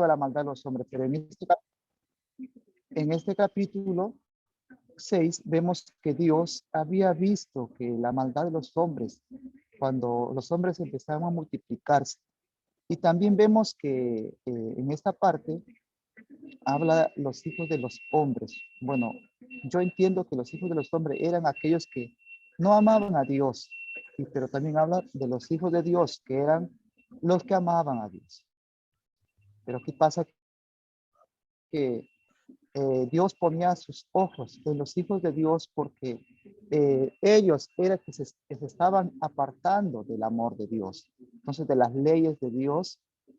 de la maldad de los hombres, pero en este capítulo 6 vemos que Dios había visto que la maldad de los hombres, cuando los hombres empezaron a multiplicarse, y también vemos que en esta parte habla los hijos de los hombres. Bueno, yo entiendo que los hijos de los hombres eran aquellos que no amaban a Dios, pero también habla de los hijos de Dios, que eran los que amaban a Dios. Pero ¿qué pasa? Que Dios ponía sus ojos en los hijos de Dios porque ellos eran que se estaban apartando del amor de Dios, entonces de las leyes de Dios.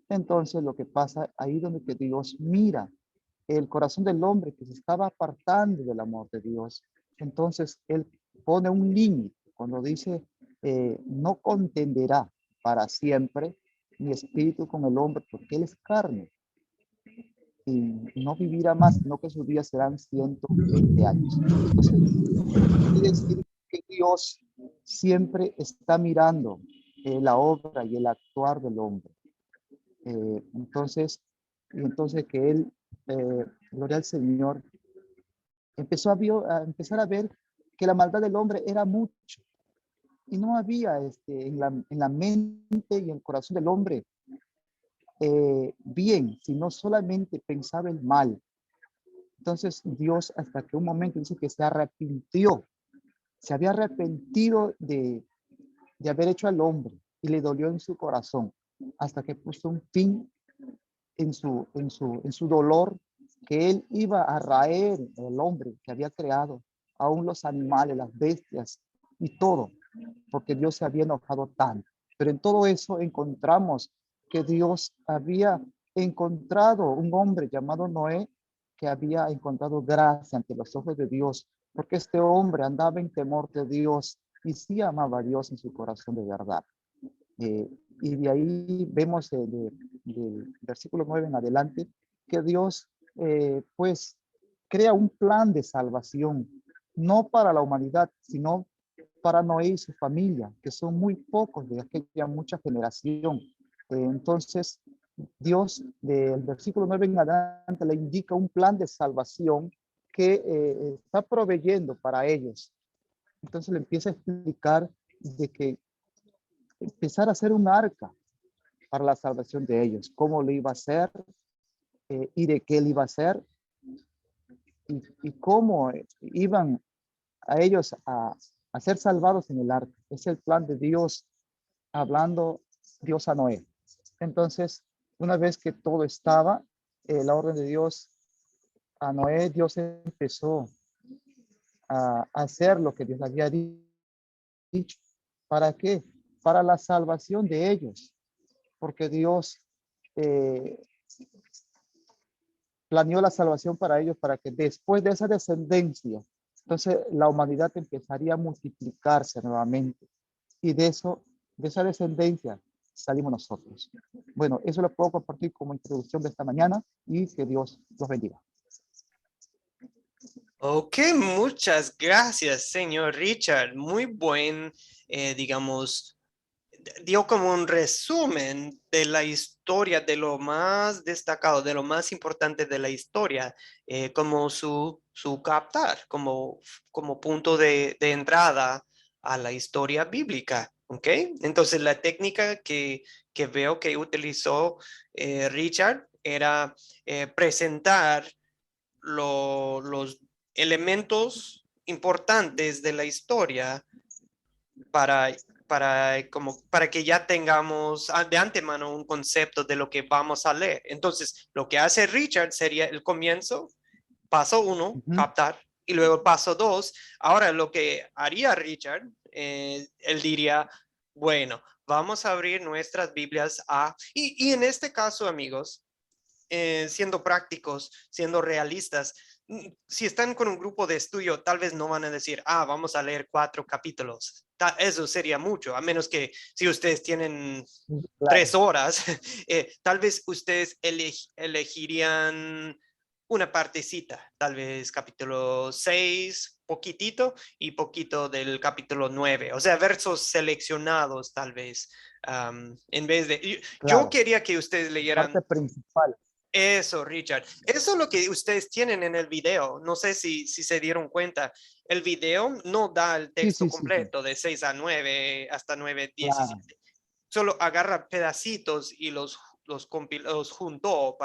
Entonces lo que pasa ahí donde que Dios mira el corazón del hombre que se estaba apartando del amor de Dios, entonces Él pone un límite cuando dice, no contenderá para siempre mi espíritu con el hombre porque Él es carne y no vivirá más, sino que sus días serán 120 años. Entonces, quiere decir que Dios siempre está mirando la obra y el actuar del hombre. Entonces que Él, gloria al Señor, empezó a empezar a ver que la maldad del hombre era mucho y no había en la mente y en el corazón del hombre bien, sino solamente pensaba el mal. Entonces Dios hasta que un momento dice que se arrepintió, se había arrepentido de haber hecho al hombre y le dolió en su corazón hasta que puso un fin en su dolor, que él iba a raer el hombre que había creado, aún los animales, las bestias y todo, porque Dios se había enojado tanto. Pero en todo eso encontramos que Dios había encontrado un hombre llamado Noé que había encontrado gracia ante los ojos de Dios, porque este hombre andaba en temor de Dios y sí amaba a Dios en su corazón de verdad. Y de ahí vemos del versículo 9 en adelante que Dios pues crea un plan de salvación, no para la humanidad, sino para Noé y su familia, que son muy pocos de aquella mucha generación. Entonces, Dios del versículo 9 en adelante le indica un plan de salvación que está proveyendo para ellos. Entonces le empieza a explicar de que empezar a hacer un arca para la salvación de ellos, cómo lo iba a hacer y de qué lo iba a hacer y cómo iban a ellos a ser salvados en el arca. Es el plan de Dios hablando Dios a Noé. Entonces, una vez que todo estaba, la orden de Dios a Noé, Dios empezó a hacer lo que Dios había dicho. ¿Para qué? Para la salvación de ellos, porque Dios eh, planeó la salvación para ellos, para que después de esa descendencia, entonces la humanidad empezaría a multiplicarse nuevamente. Y de esa descendencia salimos nosotros. Bueno, eso lo puedo compartir como introducción de esta mañana y que Dios los bendiga. Ok, muchas gracias, señor Richard. Muy buen, digamos, dio como un resumen de la historia, de lo más destacado, de lo más importante de la historia, como su captar, como punto de entrada a la historia bíblica. ¿Ok? Entonces la técnica que veo que utilizó Richard era presentar los elementos importantes de la historia para, para que ya tengamos de antemano un concepto de lo que vamos a leer. Entonces, lo que hace Richard sería el comienzo, paso 1, captar, y luego paso 2. Ahora, lo que haría Richard, él diría, bueno, vamos a abrir nuestras Biblias y en este caso, amigos, siendo prácticos, siendo realistas, si están con un grupo de estudio, tal vez no van a decir, vamos a leer 4 capítulos. Eso sería mucho, a menos que si ustedes tienen Claro. 3 horas, tal vez ustedes elegirían una partecita, tal vez capítulo 6, poquitito, y poquito del capítulo 9, o sea, versos seleccionados tal vez, en vez de... Yo Claro, quería que ustedes leyeran parte principal. Eso, Richard. Eso es lo que ustedes tienen en el video. No sé si se dieron cuenta. El video no da el Sí, texto sí, sí, sí, completo de 6 a 9 hasta 9:17. claro, Solo agarra pedacitos y los juntó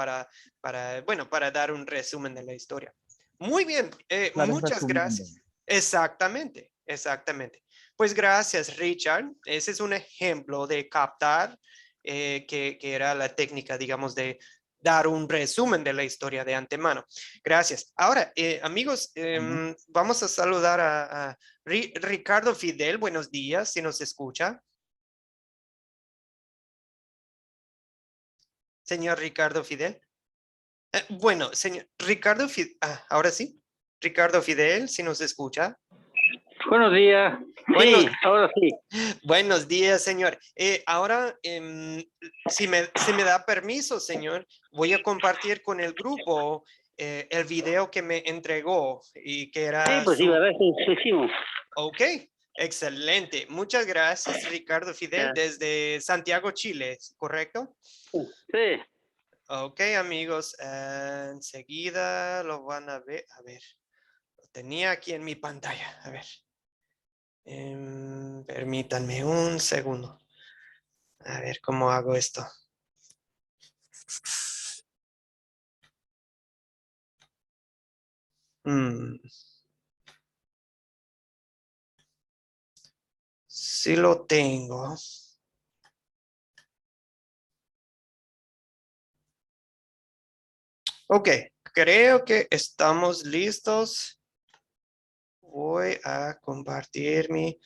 bueno, para dar un resumen de la historia. Muy bien, claro, es muchas resumiendo. gracias. Exactamente, exactamente. Pues gracias, Richard. Ese es un ejemplo de captar que era la técnica, digamos, de dar un resumen de la historia de antemano. Gracias. Ahora, amigos, Amén. vamos a saludar a Ricardo Fidel. Buenos días, si nos escucha. Señor Ricardo Fidel. Bueno, señor Ricardo Fidel, ahora sí. Ricardo Fidel, si nos escucha. Buenos días. Buenos, Sí, ahora sí. buenos días, señor. Ahora, si me da permiso, señor, voy a compartir con el grupo el video que me entregó y que Sí, era pues sí, su... ¿verdad? Eso hicimos. Ok, excelente. Muchas gracias, Ricardo Fidel, Ya. desde Santiago, Chile, ¿correcto? Sí. Ok, amigos, enseguida lo van a ver. A ver, lo tenía aquí en mi pantalla. A ver. Permítanme un segundo. A ver cómo hago esto. Sí lo tengo. Ok, creo que estamos listos. Voy a compartir mi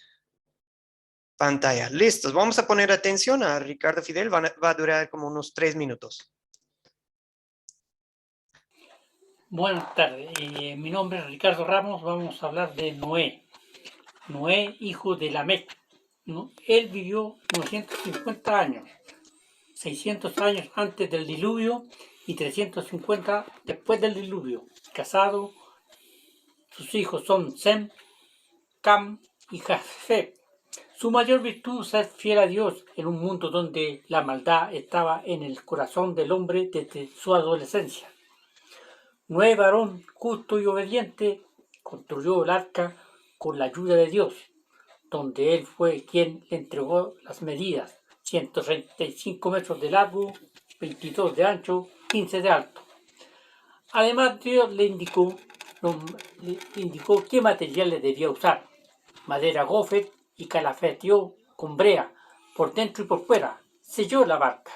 pantalla. Listos. Vamos a poner atención a Ricardo Fidel. Va a durar como unos 3 minutos. Buenas tardes, mi nombre es Ricardo Ramos, vamos a hablar de Noé. Noé, hijo de Lamec. ¿No? Él vivió 950 años, 600 años antes del diluvio y 350 después del diluvio. Casado, sus hijos son Sem, Cam y Jafet. Su mayor virtud es ser fiel a Dios en un mundo donde la maldad estaba en el corazón del hombre desde su adolescencia. Noé, varón justo y obediente, construyó el arca con la ayuda de Dios, donde él fue quien le entregó las medidas: 135 metros de largo, 22 de ancho, 15 de alto. Además, Dios le indicó qué materiales debía usar: madera gofet, y calafeteó con brea por dentro y por fuera. Selló la barca.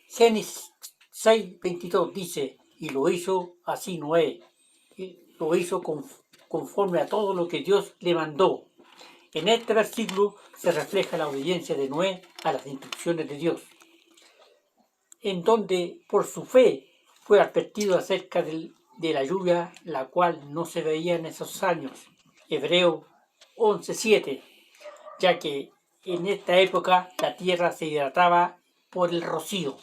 Génesis 6:22 dice: y lo hizo así Noé, y lo hizo conforme a todo lo que Dios le mandó. En este versículo se refleja la obediencia de Noé a las instrucciones de Dios, en donde por su fe fue advertido acerca de la lluvia, la cual no se veía en esos años. Hebreo 11:7, ya que en esta época la tierra se hidrataba por el rocío.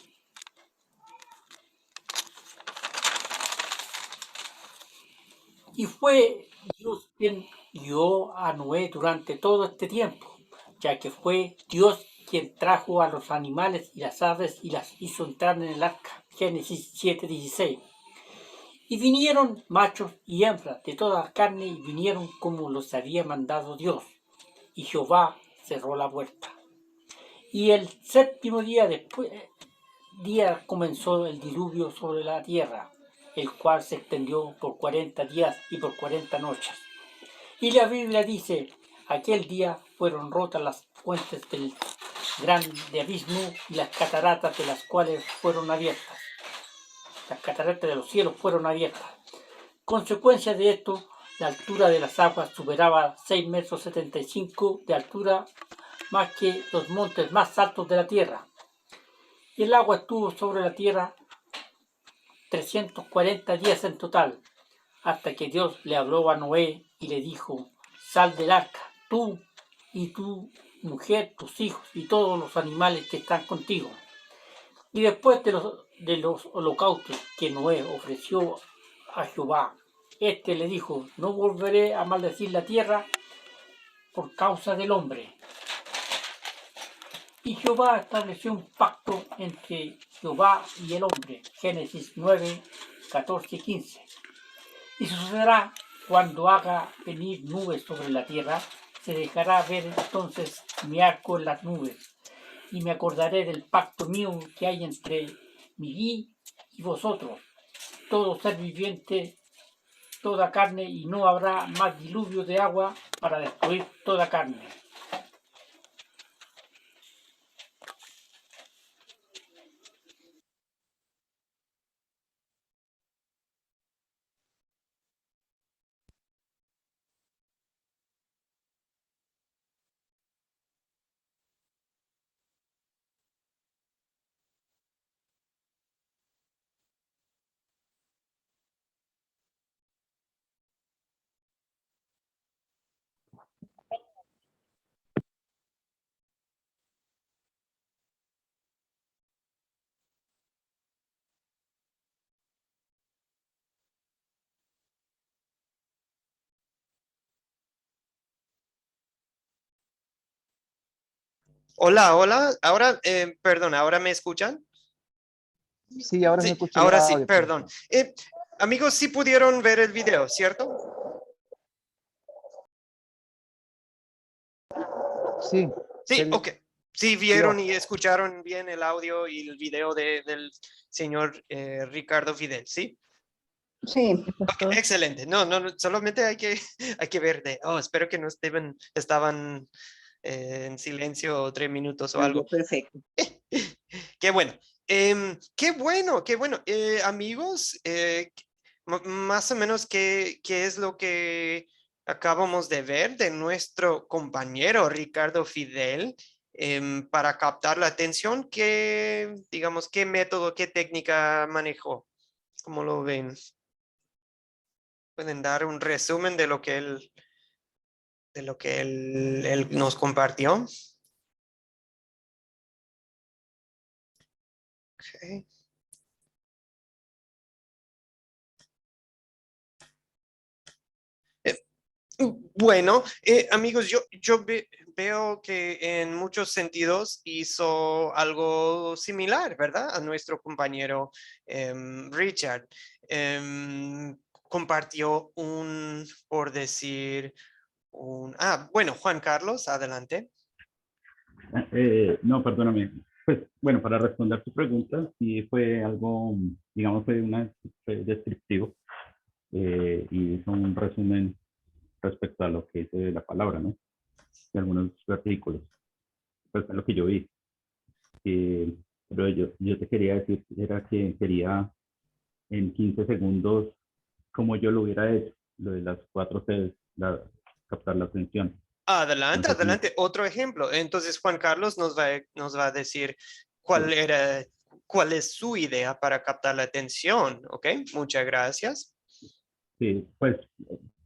Y fue Dios quien guió a Noé durante todo este tiempo, ya que fue Dios quien trajo a los animales y las aves y las hizo entrar en el arca. Génesis 7:16. Y vinieron machos y hembras de toda la carne, y vinieron como los había mandado Dios. Y Jehová cerró la puerta. Y el séptimo día comenzó el diluvio sobre la tierra, el cual se extendió por 40 días y por 40 noches. Y la Biblia dice: aquel día fueron rotas las fuentes del grande abismo, y las cataratas de las cuales fueron abiertas. Las cataratas de los cielos fueron abiertas. Consecuencia de esto, la altura de las aguas superaba 6,75 metros de altura, más que los montes más altos de la tierra. Y el agua estuvo sobre la tierra 340 días en total, hasta que Dios le habló a Noé y le dijo: sal del arca, tú y tu mujer, tus hijos y todos los animales que están contigo. Y después de los holocaustos que Noé ofreció a Jehová, este le dijo: no volveré a maldecir la tierra por causa del hombre. Y Jehová estableció un pacto entre Jehová y el hombre. Génesis 9, 14 y 15. Y sucederá cuando haga venir nubes sobre la tierra, se dejará ver entonces mi arco en las nubes, y me acordaré del pacto mío que hay entre mí y vosotros, todo ser viviente, toda carne, y no habrá más diluvio de agua para destruir toda carne. Hola, hola. Ahora, perdón, ¿ahora me escuchan? Sí, ahora se Sí, escucha el ahora sí, audio, perdón. profesor. Amigos, sí pudieron ver el video, ¿cierto? Sí, Sí, se ok. Sí vio. vieron y escucharon bien el audio y el video del señor Ricardo Fidel, ¿sí? Sí, Ok, pastor. excelente. No, no, no, solamente hay que, hay que ver de, oh, espero que no estaban en silencio 3 minutos o Ah, ya, algo. perfecto. Qué bueno. Qué bueno, qué bueno. Amigos, más o menos qué es lo que acabamos de ver de nuestro compañero Ricardo Fidel para captar la atención. ¿Qué, digamos, qué método, qué técnica manejó? ¿Cómo lo ven? ¿Pueden dar un resumen de lo que él nos compartió? Ok. Eh, Bueno, amigos, veo que en muchos sentidos hizo algo similar, ¿verdad? A nuestro compañero Richard. Compartió por decir, bueno, Juan Carlos, adelante. No, perdóname. Pues bueno, para responder tu pregunta, sí fue algo, digamos, fue descriptivo y hizo un resumen respecto a lo que dice la palabra, ¿no? De algunos versículos. Pues fue lo que yo vi. Pero yo te quería decir, era que quería en 15 segundos, como yo lo hubiera hecho, lo de las 4 Cs, captar la atención. Adelante, Entonces, adelante. Otro ejemplo. Entonces, Juan Carlos nos va a decir sí, cuál es su idea para captar la atención, ¿ok? Muchas gracias. sí, pues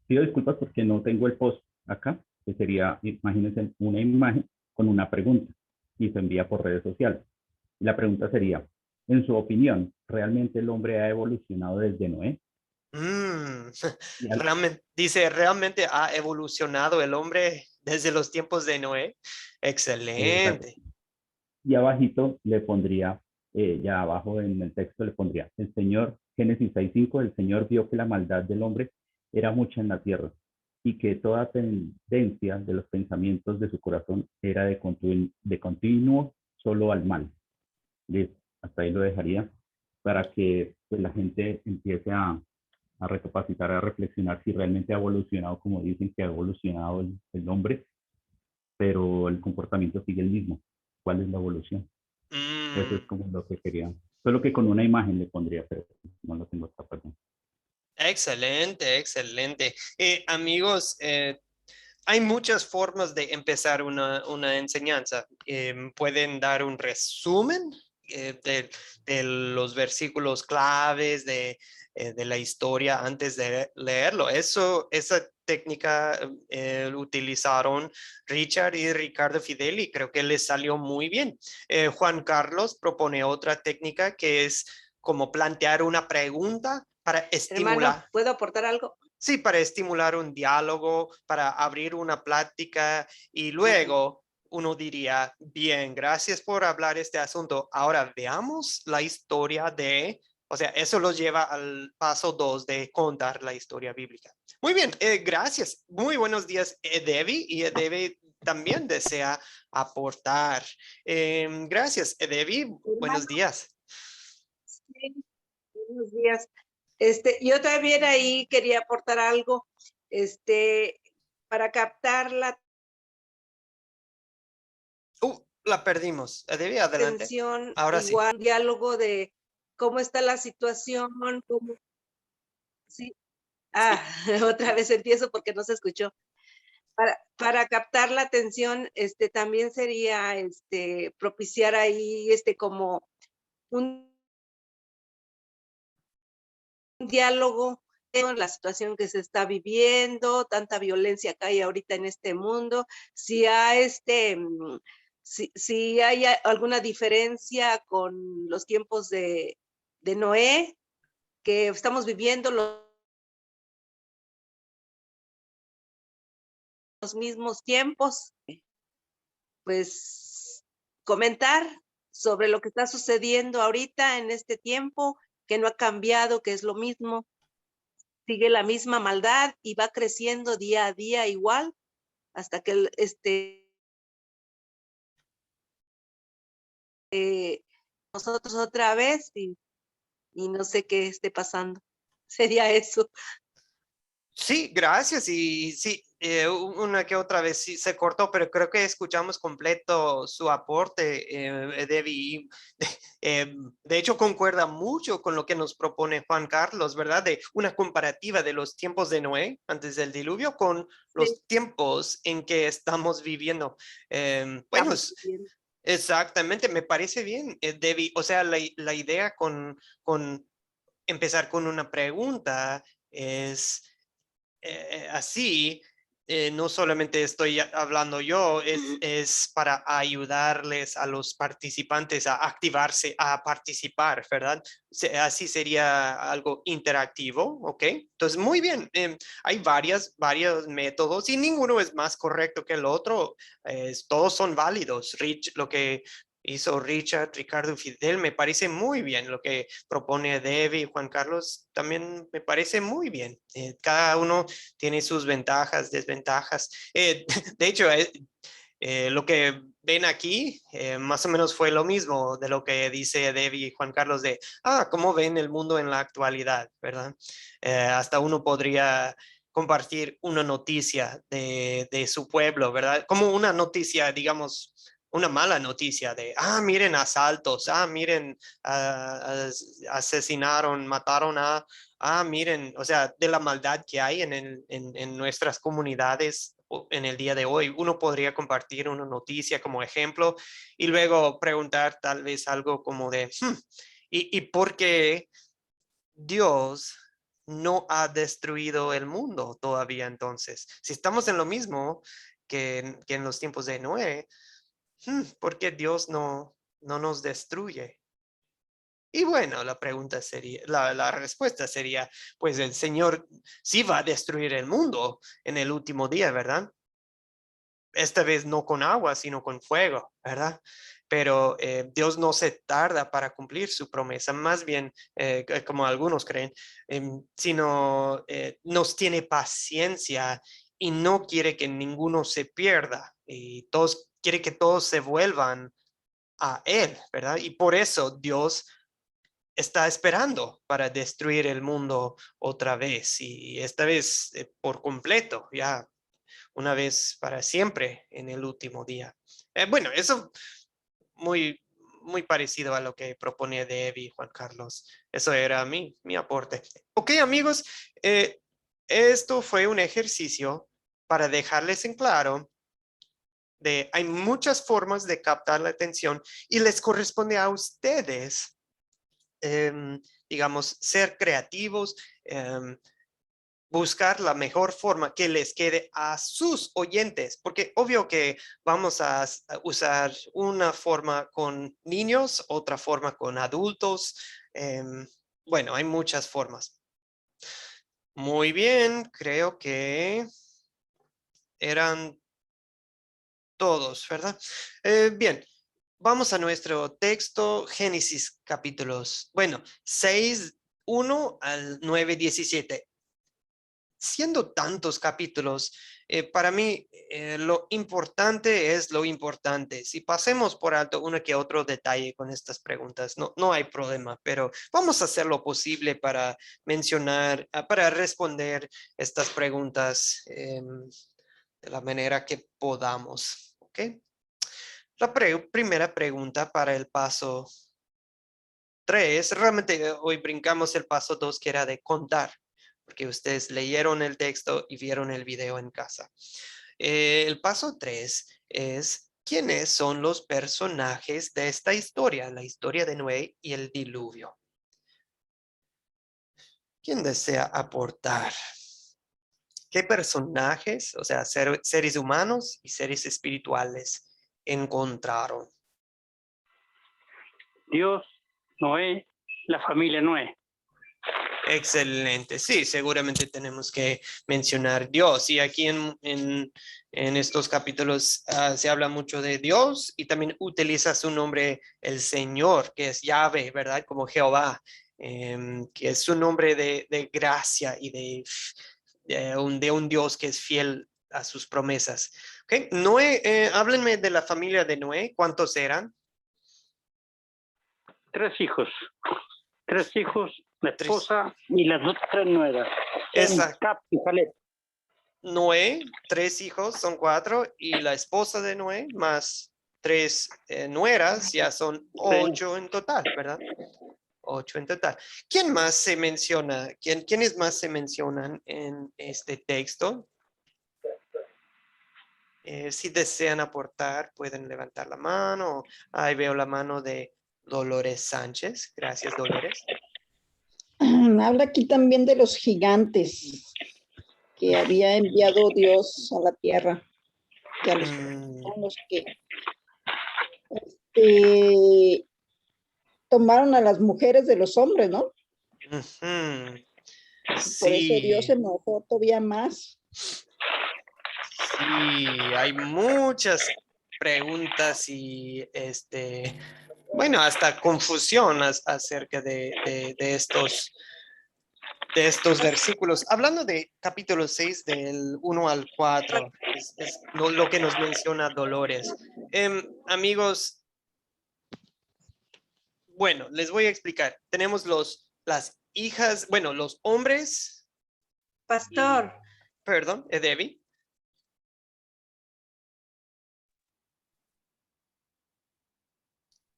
pido disculpas porque no tengo el post acá, que sería, imagínense, una imagen con una pregunta y se envía por redes sociales. Y la pregunta sería, en su opinión, ¿realmente el hombre ha evolucionado desde Noé? Mm, Y, realmente ha evolucionado el hombre desde los tiempos de Noé. exacto. Excelente. Y abajito le pondría, ya abajo en el texto le pondría, el Señor, Génesis 6:5, el Señor vio que la maldad del hombre era mucha en la tierra y que toda tendencia de los pensamientos de su corazón era de continuo solo al mal. Listo, hasta ahí lo dejaría para que pues, la gente empiece a recapacitar, a reflexionar si realmente ha evolucionado como dicen que ha evolucionado el hombre, pero el comportamiento sigue el mismo. ¿Cuál es la evolución? Eso es Mm, como lo que quería. Solo que con una imagen le pondría, pero no lo tengo esta perdón. excelente, excelente. Amigos, hay muchas formas de empezar una enseñanza. Pueden dar un resumen de los versículos claves de la historia antes de leerlo. Esa técnica utilizaron Richard y Ricardo Fidel y creo que les salió muy bien. Juan Carlos propone otra técnica que es como plantear una pregunta para Hermano, estimular. ¿puedo aportar algo? Sí, para estimular un diálogo, para abrir una plática y luego uno diría, bien, gracias por hablar este asunto. Ahora veamos la historia de, o sea, eso lo lleva al paso 2 de contar la historia bíblica. Muy bien, gracias. Muy buenos días, Debbie, y Debbie también desea aportar. Gracias, Debbie. Buenos días. Sí, buenos días. Yo también ahí quería aportar algo, para captar la La perdimos. Debbie, adelante. atención, Ahora sí. igual diálogo de cómo está la situación, cómo, sí. Ah, otra vez empiezo porque no se escuchó. Para captar la atención, también sería, propiciar ahí, como un diálogo en la situación que se está viviendo, tanta violencia que hay ahorita en este mundo, si hay, si hay alguna diferencia con los tiempos de Noé, que estamos viviendo los mismos tiempos, pues comentar sobre lo que está sucediendo ahorita en este tiempo, que no ha cambiado, que es lo mismo, sigue la misma maldad y va creciendo día a día igual, hasta que nosotros otra vez y no sé qué esté pasando. Sería eso. Sí, gracias. Y sí, una que otra vez sí se cortó, pero creo que escuchamos completo su aporte, Debbie. Y, de hecho, concuerda mucho con lo que nos propone Juan Carlos, ¿verdad? De una comparativa de los tiempos de Noé antes del diluvio con los Sí, tiempos en que estamos viviendo. Bueno, estamos viviendo. exactamente, me parece bien, Debbie. O sea, la idea con empezar con una pregunta es así, no solamente estoy hablando yo, es para ayudarles a los participantes a activarse, a participar, ¿verdad? Así sería algo interactivo, ¿ok? Entonces, muy bien, hay varios métodos y ninguno es más correcto que el otro, todos son válidos. Rich, lo que hizo Richard, Ricardo y Fidel, me parece muy bien. Lo que propone Debbie y Juan Carlos también me parece muy bien. Cada uno tiene sus ventajas, desventajas. De hecho, lo que ven aquí más o menos fue lo mismo de lo que dice Debbie y Juan Carlos de, cómo ven el mundo en la actualidad, ¿verdad? Hasta uno podría compartir una noticia de su pueblo, ¿verdad? Como una noticia, digamos, una mala noticia de, miren asaltos, miren, asesinaron, mataron miren, o sea, de la maldad que hay en nuestras comunidades en el día de hoy. Uno podría compartir una noticia como ejemplo y luego preguntar tal vez algo como de, ¿y por qué Dios no ha destruido el mundo todavía entonces? Si estamos en lo mismo que en los tiempos de Noé, ¿por qué Dios no nos destruye? Y bueno, la pregunta sería, la respuesta sería, pues el Señor sí va a destruir el mundo en el último día, ¿verdad? Esta vez no con agua, sino con fuego, ¿verdad? Pero Dios no se tarda para cumplir su promesa, más bien, como algunos creen, sino nos tiene paciencia y no quiere que ninguno se pierda y quiere que todos se vuelvan a Él, ¿verdad? Y por eso Dios está esperando para destruir el mundo otra vez y esta vez por completo, ya una vez para siempre en el último día. Bueno, eso muy, muy parecido a lo que propone Debbie, Juan Carlos. Eso era mi aporte. Ok, amigos, esto fue un ejercicio para dejarles en claro de hay muchas formas de captar la atención y les corresponde a ustedes, digamos, ser creativos, buscar la mejor forma que les quede a sus oyentes, porque obvio que vamos a usar una forma con niños, otra forma con adultos. Bueno, hay muchas formas. Muy bien, creo que eran todos, ¿verdad? Bien, vamos a nuestro texto, Génesis capítulos, 6, 1 al 9, 17. Siendo tantos capítulos, para mí lo importante es lo importante. Si pasemos por alto uno que otro detalle con estas preguntas, no hay problema, pero vamos a hacer lo posible para mencionar, para responder estas preguntas de la manera que podamos. ¿Ok? La primera pregunta para el paso 3, realmente hoy brincamos el paso 2 que era de contar, porque ustedes leyeron el texto y vieron el video en casa. El paso 3 es, ¿quiénes son los personajes de esta historia? La historia de Noé y el diluvio. ¿Quién desea aportar? ¿Qué personajes, o sea, seres humanos y seres espirituales encontraron? Dios, Noé, la familia Noé. Excelente. Sí, seguramente tenemos que mencionar Dios. Y aquí en estos capítulos se habla mucho de Dios y también utiliza su nombre, el Señor, que es Yahvé, ¿verdad? Como Jehová, que es su nombre de gracia y de un Dios que es fiel a sus promesas. ¿Okay? Noé, háblenme de la familia de Noé. ¿Cuántos eran? 3 hijos. 3 hijos, la Tres. esposa y las otras 3 nueras. Exacto. Cap y Caleb. Noé, 3 hijos, son 4, y la esposa de Noé más 3 nueras, ya son 8 en total, ¿verdad? 8 en total. ¿Quién más se menciona? ¿Quiénes más se mencionan en este texto? Si desean aportar, pueden levantar la mano. Ahí veo la mano de Dolores Sánchez. Gracias, Dolores. Habla aquí también de los gigantes que había enviado Dios a la tierra, que a los, son los que tomaron a las mujeres de los hombres, ¿no? Por eso Dios se enojó todavía más. Sí, hay muchas preguntas y bueno, hasta confusión acerca de estos versículos. Hablando de capítulo 6 del 1 al 4, es lo que nos menciona Dolores. Amigos, bueno, les voy a explicar. Tenemos las hijas, bueno, los hombres. Pastor. Perdón, Debbie.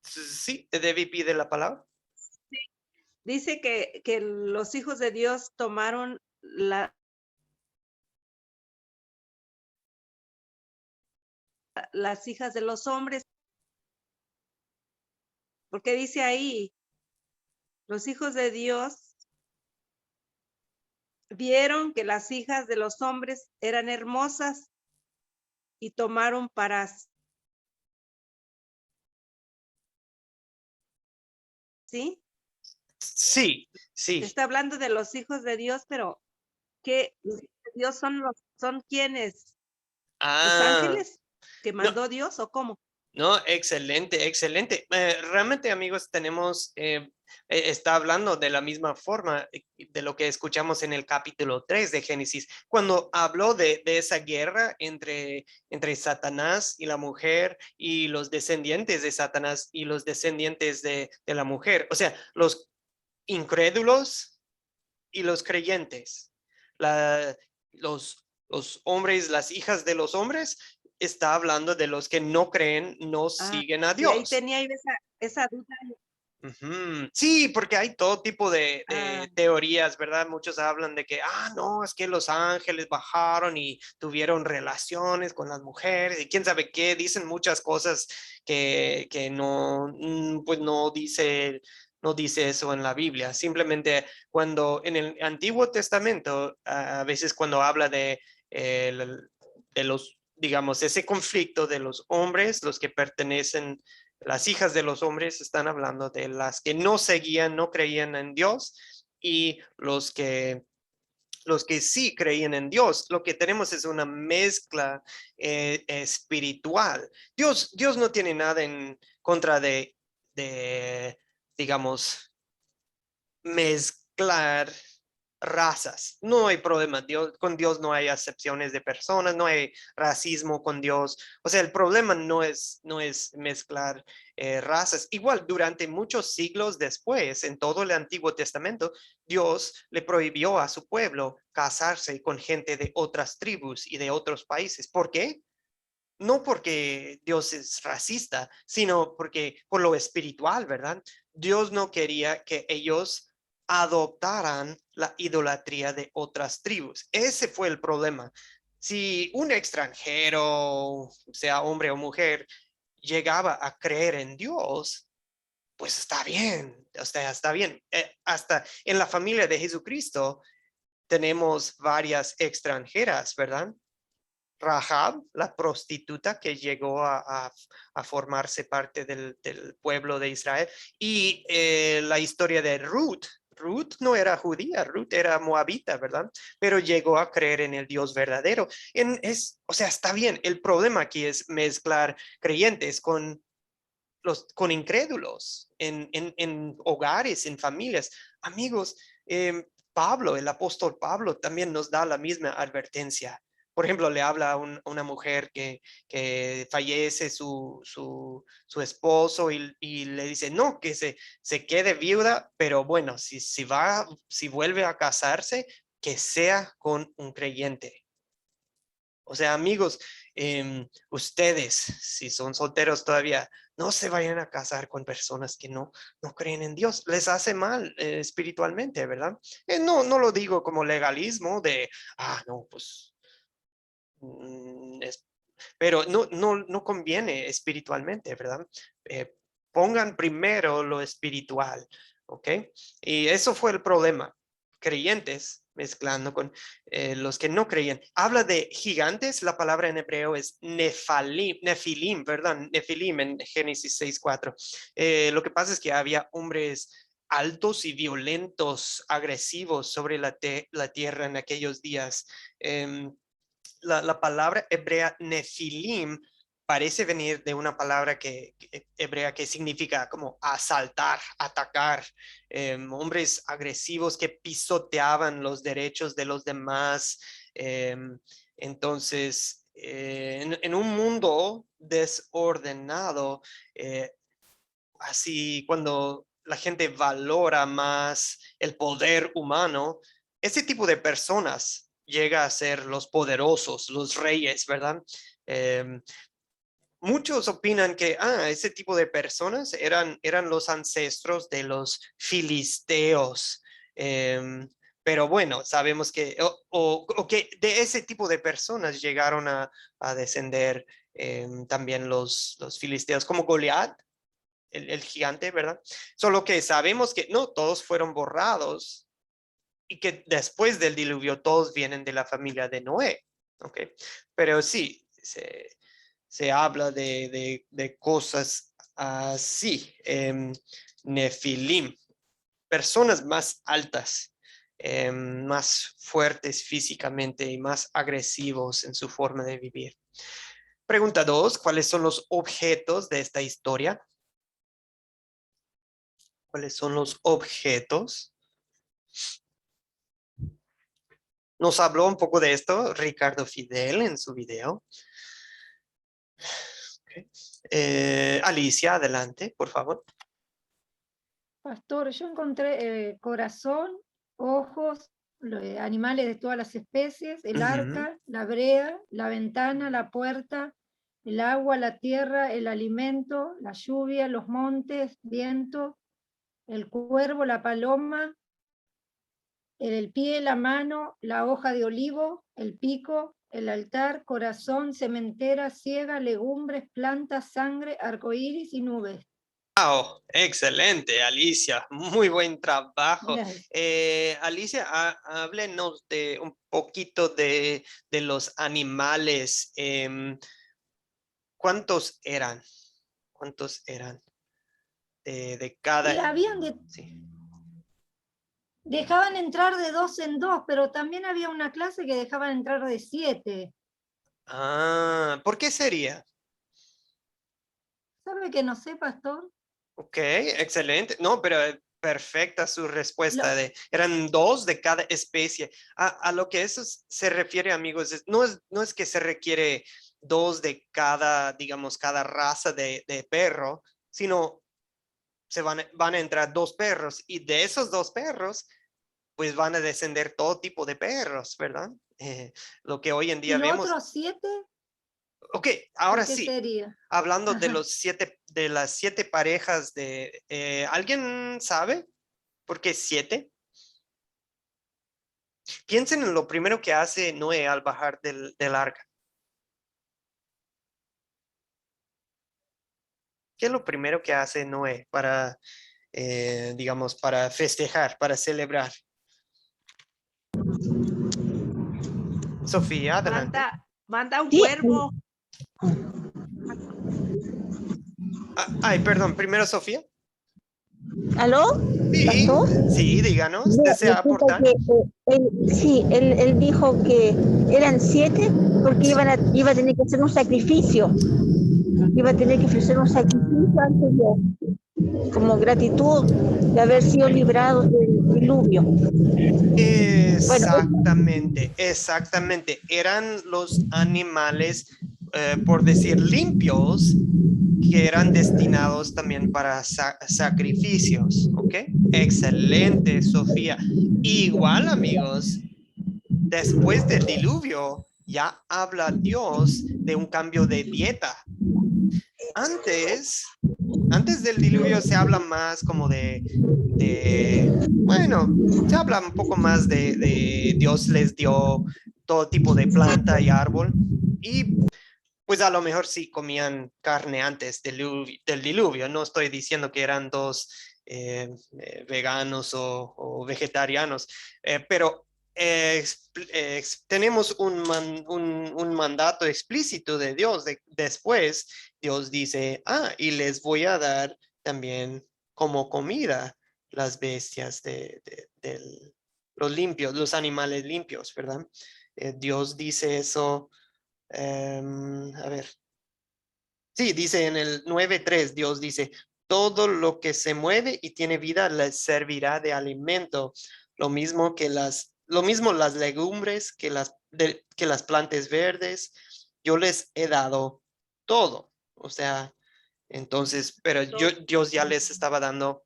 Sí, Debbie pide la palabra. Sí. Dice que los hijos de Dios tomaron las hijas de los hombres. Porque dice ahí, los hijos de Dios vieron que las hijas de los hombres eran hermosas y tomaron para ¿sí? Sí, sí. Está hablando de los hijos de Dios, pero ¿qué Dios son quiénes? ¿Los ángeles que mandó no, Dios o cómo? No, excelente, excelente. Realmente, amigos, tenemos, está hablando de la misma forma de lo que escuchamos en el capítulo 3 de Génesis, cuando habló de esa guerra entre Satanás y la mujer y los descendientes de Satanás y los descendientes de la mujer. O sea, los incrédulos y los creyentes. Los hombres, las hijas de los hombres, está hablando de los que no creen, no siguen a Dios. Y ahí tenía esa duda. Sí, porque hay todo tipo de teorías, ¿verdad? Muchos hablan de que, no, es que los ángeles bajaron y tuvieron relaciones con las mujeres y quién sabe qué, dicen muchas cosas que no, pues no dice eso en la Biblia. Simplemente cuando en el Antiguo Testamento, a veces cuando habla de los, digamos, ese conflicto de los hombres, los que pertenecen, las hijas de los hombres, están hablando de las que no seguían, no creían en Dios, y los que los que sí creían en Dios. Lo que tenemos es una mezcla espiritual. Dios no tiene nada en contra de digamos, mezclar razas. No hay problema. Con Dios no hay acepciones de personas, no hay racismo con Dios. O sea, el problema no es mezclar razas. Igual, durante muchos siglos después, en todo el Antiguo Testamento, Dios le prohibió a su pueblo casarse con gente de otras tribus y de otros países. ¿Por qué? No porque Dios es racista, sino porque por lo espiritual, ¿verdad? Dios no quería que ellos adoptaran la idolatría de otras tribus. Ese fue el problema. Si un extranjero, sea hombre o mujer, llegaba a creer en Dios, pues está bien, o sea, está bien. Hasta en la familia de Jesucristo tenemos varias extranjeras, ¿verdad? Rahab, la prostituta que llegó a formarse parte del pueblo de Israel. Y la historia de Ruth. Ruth no era judía, Ruth era moabita, ¿verdad? Pero llegó a creer en el Dios verdadero. O sea, está bien. El problema aquí es mezclar creyentes con incrédulos en hogares, en familias. Amigos, Pablo, el apóstol Pablo, también nos da la misma advertencia. Por ejemplo, le habla a una mujer que fallece su esposo y le dice, no, que se quede viuda, pero bueno, si vuelve a casarse, que sea con un creyente. O sea, amigos, ustedes, si son solteros todavía, no se vayan a casar con personas que no creen en Dios. Les hace mal espiritualmente, ¿verdad? No lo digo como legalismo de, no, pues, pero no conviene espiritualmente, ¿verdad? Pongan primero lo espiritual, ¿ok? Y eso fue el problema. Creyentes mezclando con los que no creían. Habla de gigantes, la palabra en hebreo es nefilim, ¿verdad? Nefilim en Génesis 6:4. Lo que pasa es que había hombres altos y violentos, agresivos sobre la tierra en aquellos días. La palabra hebrea nefilim parece venir de una palabra hebrea que significa como asaltar, atacar, hombres agresivos que pisoteaban los derechos de los demás. Entonces, en un mundo desordenado, así cuando la gente valora más el poder humano, ese tipo de personas llega a ser los poderosos, los reyes, ¿verdad? Muchos opinan que ese tipo de personas eran los ancestros de los filisteos. Pero bueno, sabemos que, o que de ese tipo de personas llegaron a descender también los filisteos, como Goliat, el gigante, ¿verdad? Solo que sabemos que no todos fueron borrados y que después del diluvio todos vienen de la familia de Noé, ¿ok? Pero sí, se habla de cosas así, Nefilim, personas más altas, más fuertes físicamente y más agresivos en su forma de vivir. Pregunta 2, ¿cuáles son los objetos de esta historia? ¿Cuáles son los objetos? Nos habló un poco de esto Ricardo Fidel en su video. Okay. Alicia, adelante, por favor. Pastor, yo encontré corazón, ojos, animales de todas las especies, el arca, la brea, la ventana, la puerta, el agua, la tierra, el alimento, la lluvia, los montes, viento, el cuervo, la paloma, el pie, la mano, la hoja de olivo, el pico, el altar, corazón, cementera, ciega, legumbres, plantas, sangre, arcoíris y nubes. Wow, excelente, Alicia, muy buen trabajo. Alicia, háblenos de un poquito de los animales. ¿Cuántos eran? ¿Cuántos eran? De cada... Y habían Sí. Dejaban entrar de 2 en 2, pero también había una clase que dejaban entrar de 7. Ah, ¿por qué sería? ¿Sabe que no sé, pastor? Ok, excelente. No, pero perfecta su respuesta. Lo- Eran 2 de cada especie. A lo que eso se refiere, amigos, no es que se requiere 2 de cada, digamos, cada raza de perro, sino van a entrar 2 perros y de esos 2 perros, pues van a descender todo tipo de perros, ¿verdad? Lo que hoy en ¿Y día los vemos. otros 7? Ok, ¿Por ahora qué sí. sería? Hablando de Ajá. de las 7 parejas ¿alguien sabe por qué 7? Piensen en lo primero que hace Noé al bajar del arca. ¿Qué es lo primero que hace Noé para, digamos, para festejar, para celebrar? Sofía, adelante. Manda un Sí, cuervo. Ay, perdón, primero Sofía. ¿aló? Sí, ¿Pastor? sí, díganos, No, ¿desea resulta aportar? que él dijo que eran 7 porque Sí. iba a tener que hacer un sacrificio. Iba a tener que ofrecer un sacrificio antes como gratitud de haber sido librado del diluvio. Bueno, Exactamente, exactamente. Eran los animales, por decir, limpios, que eran destinados también para sacrificios, ¿ok? Excelente, Sofía. Igual, amigos, después del diluvio, ya habla Dios de un cambio de dieta. Antes, antes del diluvio se habla más como bueno, se habla un poco más de Dios les dio todo tipo de planta y árbol y pues a lo mejor sí comían carne antes del diluvio. No estoy diciendo que eran 2 veganos o vegetarianos, pero tenemos un mandato explícito de Dios. Después Dios dice, y les voy a dar también como comida las bestias los limpios, los animales limpios, ¿verdad? Dios dice eso. A ver. Sí, dice en el 9:3, Dios dice, todo lo que se mueve y tiene vida les servirá de alimento. Lo mismo las legumbres que las plantas verdes. Yo les he dado todo. O sea, entonces, pero Dios ya les estaba dando,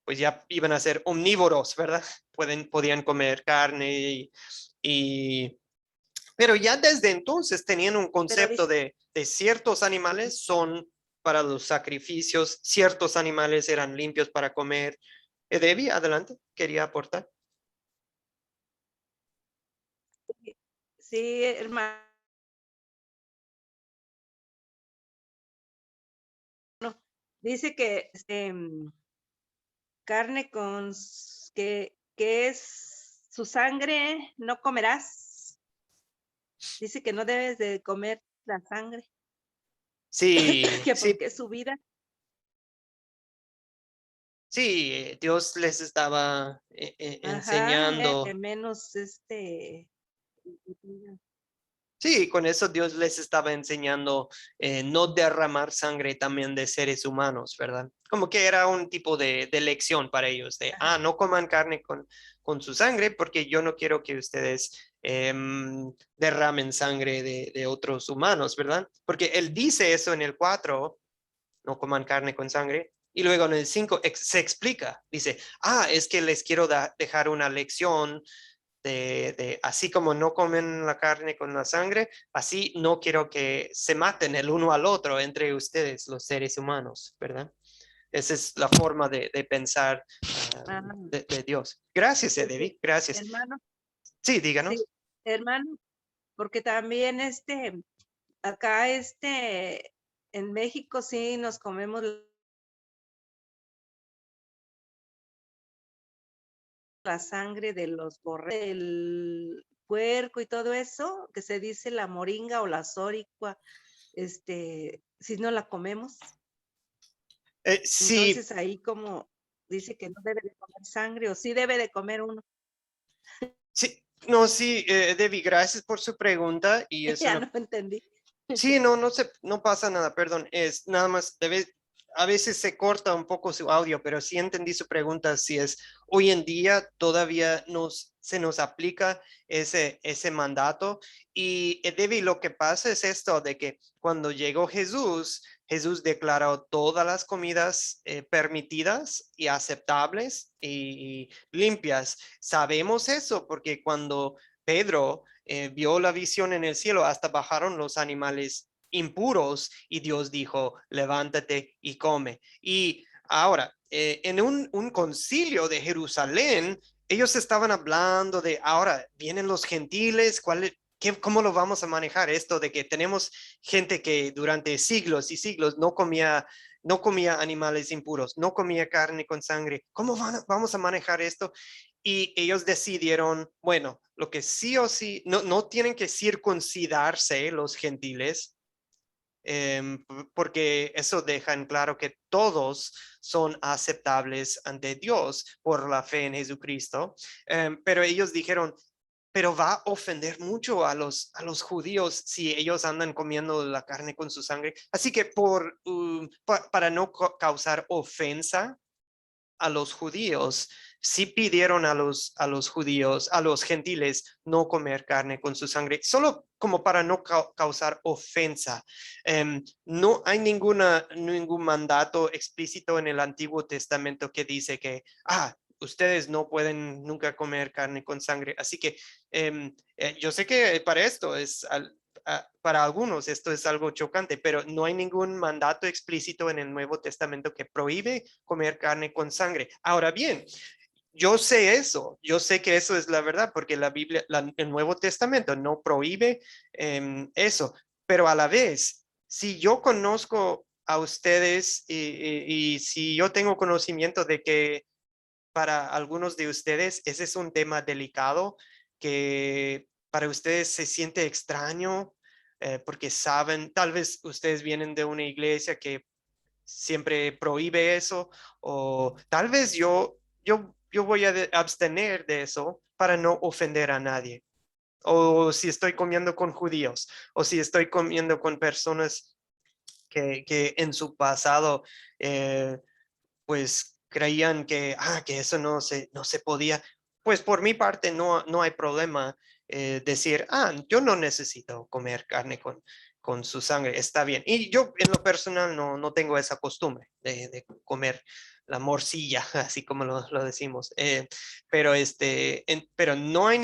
pues ya iban a ser omnívoros, ¿verdad? Podían comer carne y pero ya desde entonces tenían un Pero concepto dice, de ciertos animales son para los sacrificios, ciertos animales eran limpios para comer. Debbie, adelante, quería aportar. sí, hermano, dice que carne que es su sangre, no comerás. Dice que no debes de comer la sangre, Sí, que sí, porque es su vida. sí, Dios les estaba Ajá, enseñando. menos Sí, con eso Dios les estaba enseñando no derramar sangre también de seres humanos, ¿verdad? Como que era un tipo de lección para ellos, no coman carne con su sangre porque yo no quiero que ustedes derramen sangre de otros humanos, ¿verdad? Porque Él dice eso en el 4, no coman carne con sangre, y luego en el 5 se explica, dice, es que les quiero dejar una lección así como no comen la carne con la sangre, así no quiero que se maten el uno al otro entre ustedes, los seres humanos, ¿verdad? Esa es la forma de pensar Ah, de Dios. Gracias, porque, Edevi, gracias. hermano, Sí, sí, díganos. hermano, porque también acá en México sí nos comemos la sangre de los borregos, del puerco y todo eso, que se dice la moringa o la zoricua, si no la comemos. Sí, Entonces ahí como dice que no debe de comer sangre o sí debe de comer uno. Sí, no, sí, Debbie, gracias por su pregunta y es Ya una... no entendí. Sí, no pasa nada, perdón, es nada más, a veces se corta un poco su audio, pero sí entendí su pregunta, si es hoy en día todavía se nos aplica ese mandato y Debbie, lo que pasa es esto de que cuando llegó Jesús, Jesús declaró todas las comidas permitidas y aceptables y limpias. Sabemos eso porque cuando Pedro vio la visión en el cielo, hasta bajaron los animales impuros y Dios dijo, levántate y come. Y ahora, en un concilio de Jerusalén, ellos estaban hablando de, ahora vienen los gentiles, ¿cómo lo vamos a manejar esto de que tenemos gente que durante siglos y siglos no comía animales impuros, no comía carne con sangre? ¿Cómo vamos a manejar esto? Y ellos decidieron, bueno, lo que sí o sí, no tienen que circuncidarse los gentiles, porque eso deja en claro que todos son aceptables ante Dios por la fe en Jesucristo. Pero ellos dijeron, pero va a ofender mucho a los judíos si ellos andan comiendo la carne con su sangre. Así que para no causar ofensa a los judíos, sí pidieron a los judíos, a los gentiles, no comer carne con su sangre, solo como para no causar ofensa. No hay ningún mandato explícito en el Antiguo Testamento que dice que, ustedes no pueden nunca comer carne con sangre. Así que yo sé que para esto para algunos esto es algo chocante, pero no hay ningún mandato explícito en el Nuevo Testamento que prohíbe comer carne con sangre. Ahora bien, yo sé eso, yo sé que eso es la verdad, porque la Biblia, el Nuevo Testamento no prohíbe eso, pero a la vez, si yo conozco a ustedes y si yo tengo conocimiento de que para algunos de ustedes ese es un tema delicado que para ustedes se siente extraño porque saben, tal vez ustedes vienen de una iglesia que siempre prohíbe eso o tal vez yo voy a abstener de eso para no ofender a nadie. O si estoy comiendo con judíos o si estoy comiendo con personas que en su pasado pues creían que eso no se podía. Pues por mi parte no hay problema decir, yo no necesito comer carne con su sangre, está bien. Y yo en lo personal no tengo esa costumbre de comer la morcilla, así como lo decimos. Pero no hay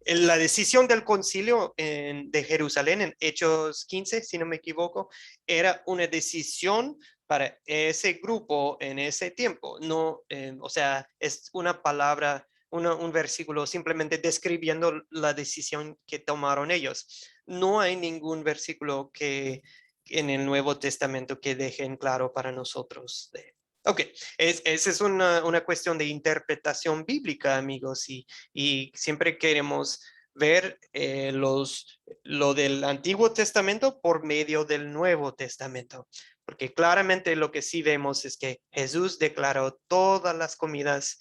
la decisión del concilio de Jerusalén en Hechos 15, si no me equivoco, era una decisión para ese grupo en ese tiempo. No, o sea, es una palabra, un versículo simplemente describiendo la decisión que tomaron ellos. No hay ningún versículo que en el Nuevo Testamento que dejen claro para nosotros. Ok, esa es una cuestión de interpretación bíblica, amigos, y siempre queremos ver lo del Antiguo Testamento por medio del Nuevo Testamento, porque claramente lo que sí vemos es que Jesús declaró todas las comidas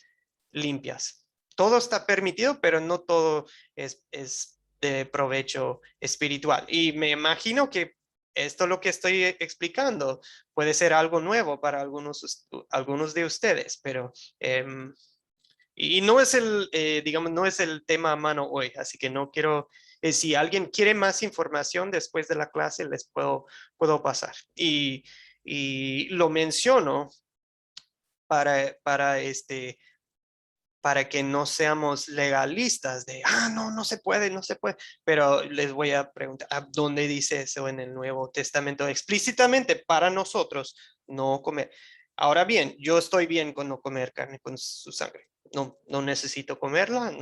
limpias. Todo está permitido, pero no todo es de provecho espiritual. Y me imagino que esto lo que estoy explicando puede ser algo nuevo para algunos de ustedes, pero y no es digamos, no es el tema a mano hoy, así que no quiero, si alguien quiere más información después de la clase, les puedo pasar. Y lo menciono para que no seamos legalistas de, no se puede, pero les voy a preguntar, ¿a dónde dice eso en el Nuevo Testamento? Explícitamente para nosotros, no comer. Ahora bien, yo estoy bien con no comer carne con su sangre. No necesito comerla,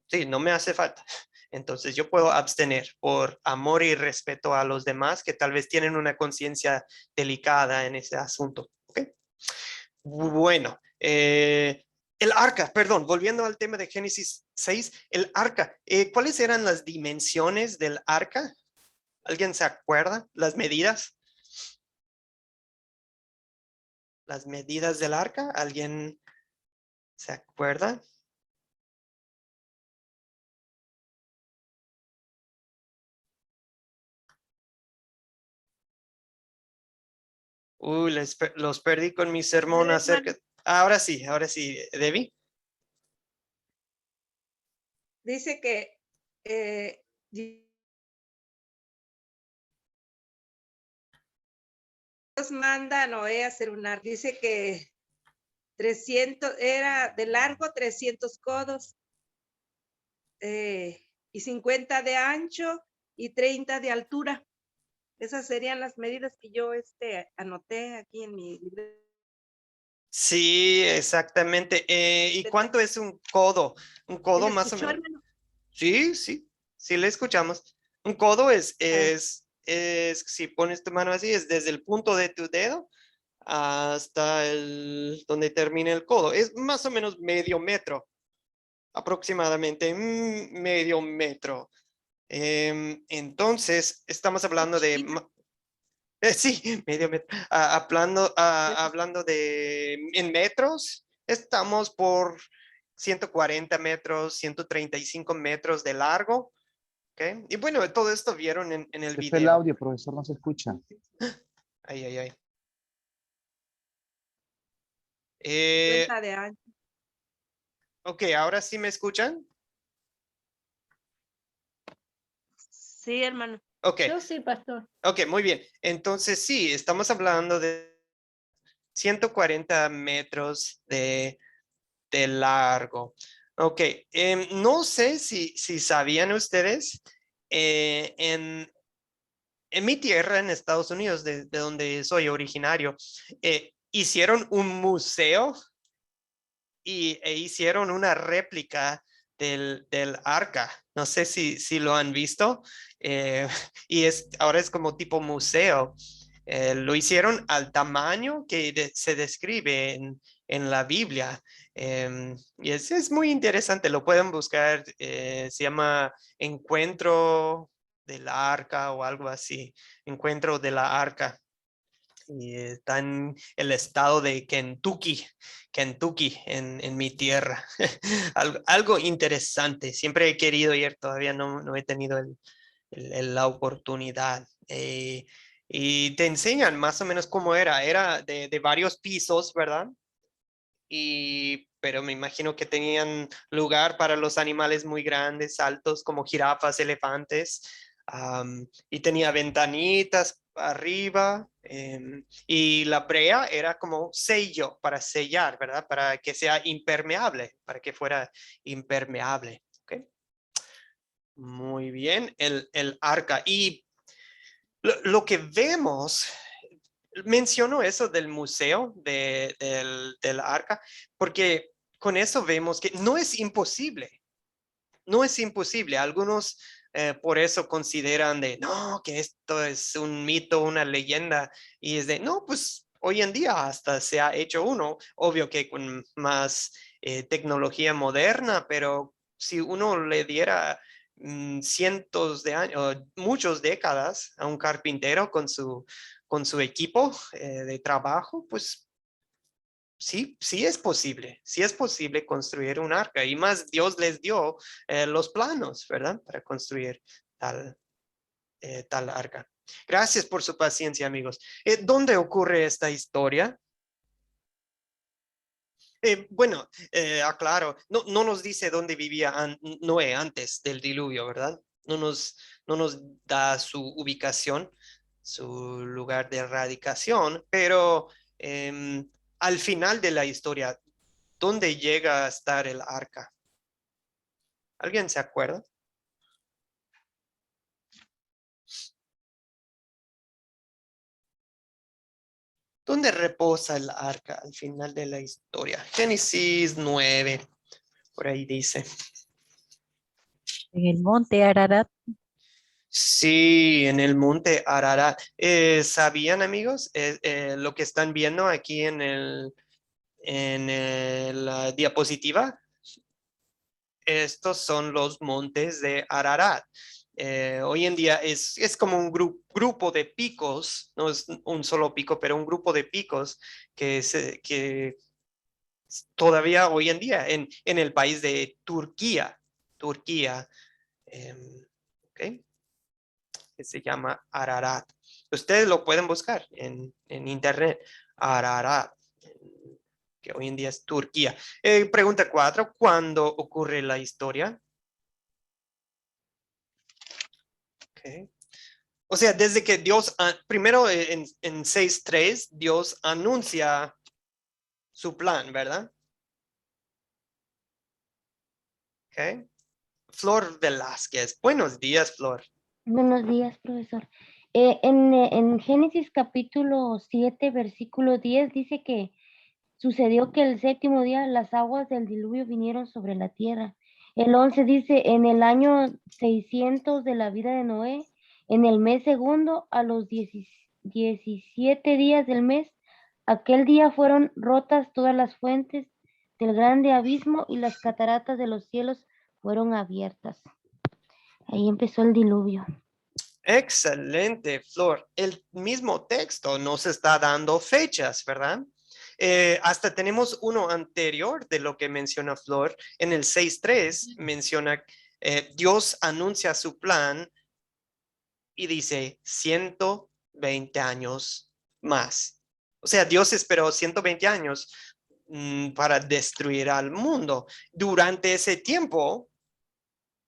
sí, no me hace falta. Entonces yo puedo abstener por amor y respeto a los demás que tal vez tienen una conciencia delicada en ese asunto. ¿Okay? Bueno, el arca, perdón, volviendo al tema de Génesis 6, el arca, ¿cuáles eran las dimensiones del arca? ¿Alguien se acuerda? ¿Las medidas? las medidas del arca? ¿Alguien se acuerda? Los perdí con mi sermón acerca. Ahora sí, Debbie. Dice que Dios manda a Noé a hacer un arca. Dice que 300, era de largo 300 codos y 50 de ancho y 30 de altura. Esas serían las medidas que yo anoté aquí en mi libro. Sí, exactamente. ¿Y cuánto es un codo? Un codo más o menos. Hermano? Sí, le escuchamos. Un codo es si pones tu mano así, es desde el punto de tu dedo hasta donde termina el codo. Es más o menos medio metro, aproximadamente medio metro. Entonces, estamos hablando de... sí, medio metro. Hablando de en metros, estamos por 140 metros, 135 metros de largo. ¿Okay? Y bueno, todo esto vieron en el Se video. fue el audio, profesor, no se escucha. Ay. 50 de ancho. Ok, ¿ahora sí me escuchan? Sí, hermano. Ok. Yo sí, pastor. Ok, muy bien. Entonces sí, estamos hablando de 140 metros de largo. Ok, no sé si sabían ustedes, en mi tierra, en Estados Unidos, de donde soy originario, hicieron un museo e hicieron una réplica del arca. No sé si lo han visto. Y ahora es como tipo museo. Lo hicieron al tamaño que se describe en la Biblia. Y es muy interesante, lo pueden buscar. Se llama Encuentro del Arca o algo así. Encuentro de la Arca. Y está en el estado de Kentucky en mi tierra. Algo interesante. Siempre he querido ir, todavía no he tenido la oportunidad. Y te enseñan más o menos cómo era. Era de varios pisos, ¿verdad? Pero me imagino que tenían lugar para los animales muy grandes, altos, como jirafas, elefantes. Y tenía ventanitas arriba. Y la brea era como sello para sellar, ¿verdad? Para que sea impermeable, para que fuera impermeable. ¿Ok? Muy bien, el arca. Y lo que vemos, menciono eso del museo del arca, porque con eso vemos que no es imposible. No es imposible. Algunos por eso consideran no, que esto es un mito, una leyenda. Y es no, pues hoy en día hasta se ha hecho uno, obvio que con más tecnología moderna, pero si uno le diera cientos de años, muchas décadas a un carpintero con su equipo de trabajo, pues sí es posible construir un arca, y más Dios les dio los planos, ¿verdad? Para construir tal arca. Gracias por su paciencia, amigos. ¿Dónde ocurre esta historia? Bueno, aclaro, no nos dice dónde vivía Noé antes del diluvio, ¿verdad? No nos da su ubicación, su lugar de radicación, pero al final de la historia, ¿dónde llega a estar el arca? ¿Alguien se acuerda? ¿Dónde reposa el arca al final de la historia? Génesis 9, por ahí dice. En el monte Ararat. Sí, en el monte Ararat. ¿Sabían, amigos? Lo que están viendo aquí en la diapositiva. Estos son los montes de Ararat. Hoy en día es como un grupo de picos, no es un solo pico, pero un grupo de picos que todavía hoy en día en el país de Turquía, ¿ok? Que se llama Ararat. Ustedes lo pueden buscar en internet, Ararat, que hoy en día es Turquía. Pregunta 4, ¿cuándo ocurre la historia? Okay. O sea, desde que Dios, primero en 6.3, Dios anuncia su plan, ¿verdad? Okay. Flor Velázquez. Buenos días, Flor. Buenos días, profesor. En Génesis capítulo 7, versículo 10, dice que sucedió que el séptimo día las aguas del diluvio vinieron sobre la tierra. El 11 dice, en el año 600 de la vida de Noé, en el mes segundo, a los 17 días del mes, aquel día fueron rotas todas las fuentes del grande abismo y las cataratas de los cielos fueron abiertas. Ahí empezó el diluvio. Excelente, Flor. El mismo texto nos está dando fechas, ¿verdad? Hasta tenemos uno anterior de lo que menciona Flor. En el 6.3 menciona, Dios anuncia su plan y dice 120 años más. O sea, Dios esperó 120 años para destruir al mundo. Durante ese tiempo,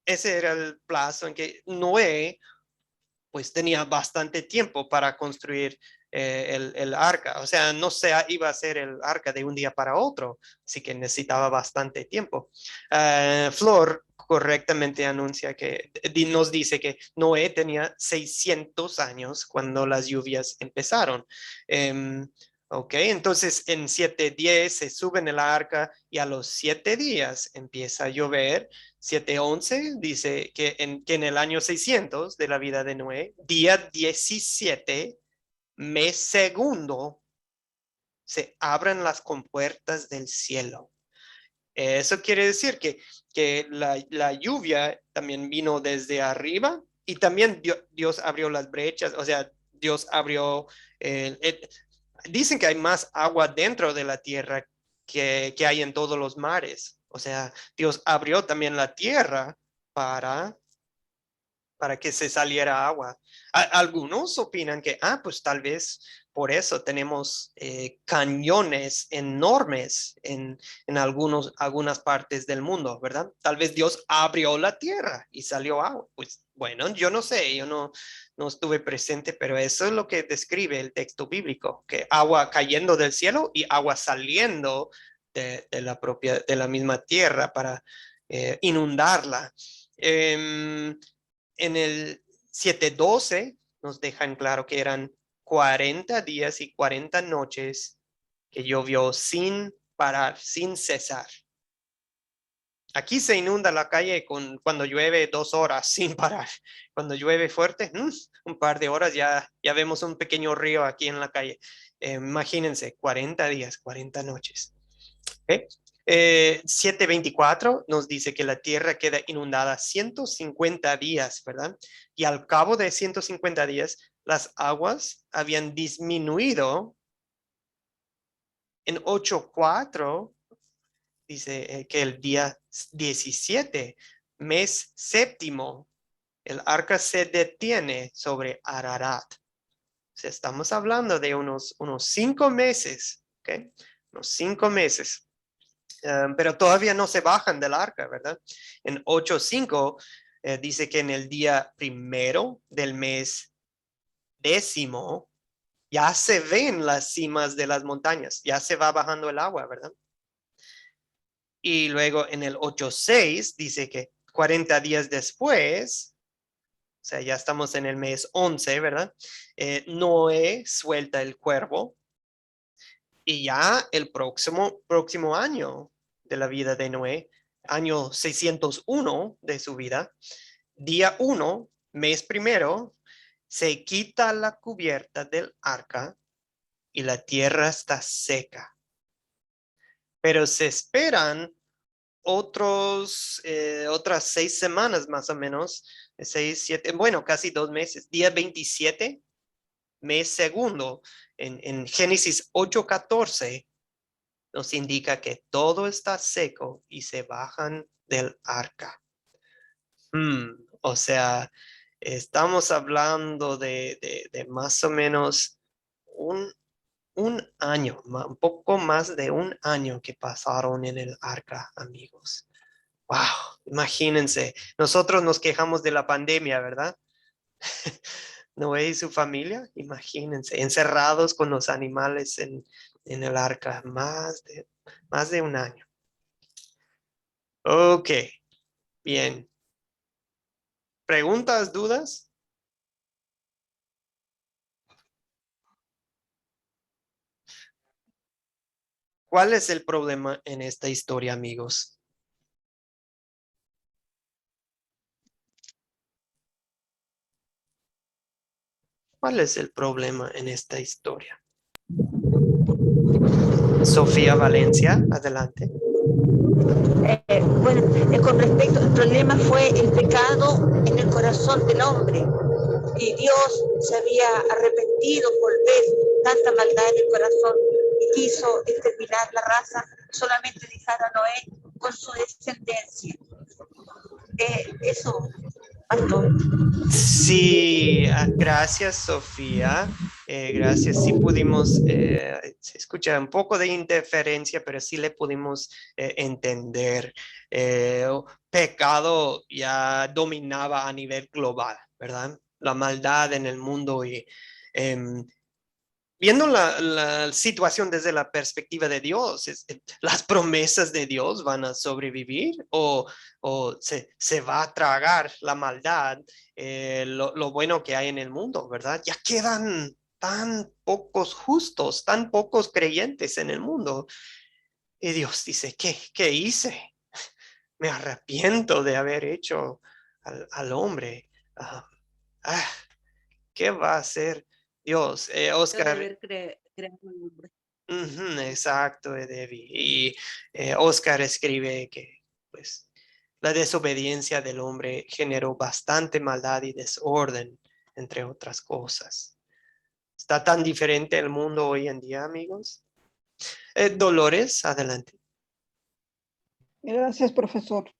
ese era el plazo en que Noé pues tenía bastante tiempo para construir el arca. O sea, no se iba a hacer el arca de un día para otro, así que necesitaba bastante tiempo. Flor correctamente anuncia que nos dice que Noé tenía 600 años cuando las lluvias empezaron. Ok, entonces en 7:10 se suben el arca y a los 7 días empieza a llover. 7:11 dice que en el año 600 de la vida de Noé, día 17, mes segundo, se abren las compuertas del cielo. Eso quiere decir que la lluvia también vino desde arriba y también Dios abrió las brechas, o sea, Dios abrió, dicen que hay más agua dentro de la tierra que hay en todos los mares. O sea, Dios abrió también la tierra para que se saliera agua. Algunos opinan que, pues tal vez por eso tenemos cañones enormes en algunas partes del mundo, ¿verdad? Tal vez Dios abrió la tierra y salió agua. Pues bueno, yo no sé, yo no estuve presente, pero eso es lo que describe el texto bíblico, que agua cayendo del cielo y agua saliendo de la misma tierra para inundarla. En el 7:12 nos dejan claro que eran 40 días y 40 noches que llovió sin parar, sin cesar. Aquí se inunda la calle cuando llueve 2 horas sin parar. Cuando llueve fuerte, un par de horas ya vemos un pequeño río aquí en la calle. Imagínense, 40 días, 40 noches. 7:24 nos dice que la tierra queda inundada 150 días, ¿verdad? Y al cabo de 150 días, las aguas habían disminuido. En 8:4 dice que el día 17, mes séptimo, el arca se detiene sobre Ararat. O sea, estamos hablando de unos 5 meses, ¿ok? Unos 5 meses. Pero todavía no se bajan del arca, ¿verdad? En 8:5 dice que en el día primero del mes décimo ya se ven las cimas de las montañas, ya se va bajando el agua, ¿verdad? Y luego en el 8:6 dice que 40 días después, o sea, ya estamos en el mes 11, ¿verdad? Noé suelta el cuervo y ya el próximo año de la vida de Noé, año 601 de su vida, día 1, mes primero, se quita la cubierta del arca y la tierra está seca. Pero se esperan otras 6 semanas más o menos, 6, 7, bueno, casi 2 meses, día 27, mes segundo, en Génesis 8:14, nos indica que todo está seco y se bajan del arca. O sea, estamos hablando de más o menos un año, un poco más de un año que pasaron en el arca, amigos. Wow, imagínense, nosotros nos quejamos de la pandemia, ¿verdad? Noé y su familia, imagínense, encerrados con los animales en el arca, más de un año. Ok, bien. ¿Preguntas, dudas? ¿Cuál es el problema en esta historia, amigos? ¿Cuál es el problema en esta historia? Sofía Valencia, adelante. Bueno, con respecto al problema fue el pecado en el corazón del hombre. Y Dios se había arrepentido por ver tanta maldad en el corazón y quiso exterminar la raza, solamente dejar a Noé con su descendencia. Eso, pastor. Sí, gracias, Sofía. Gracias. Sí pudimos, se escucha un poco de interferencia, pero sí le pudimos entender. Pecado ya dominaba a nivel global, ¿verdad? La maldad en el mundo y viendo la situación desde la perspectiva de Dios, ¿las promesas de Dios van a sobrevivir o se va a tragar la maldad, lo bueno que hay en el mundo, ¿verdad? Ya quedan tan pocos justos, tan pocos creyentes en el mundo. Y Dios dice, ¿qué hice? Me arrepiento de haber hecho al hombre. ¿Qué va a hacer Dios? Oscar. De haber creado al hombre. Exacto, Debbie. Y Oscar escribe que pues, la desobediencia del hombre generó bastante maldad y desorden, entre otras cosas. ¿Está tan diferente el mundo hoy en día, amigos? Dolores, adelante. Gracias, profesor.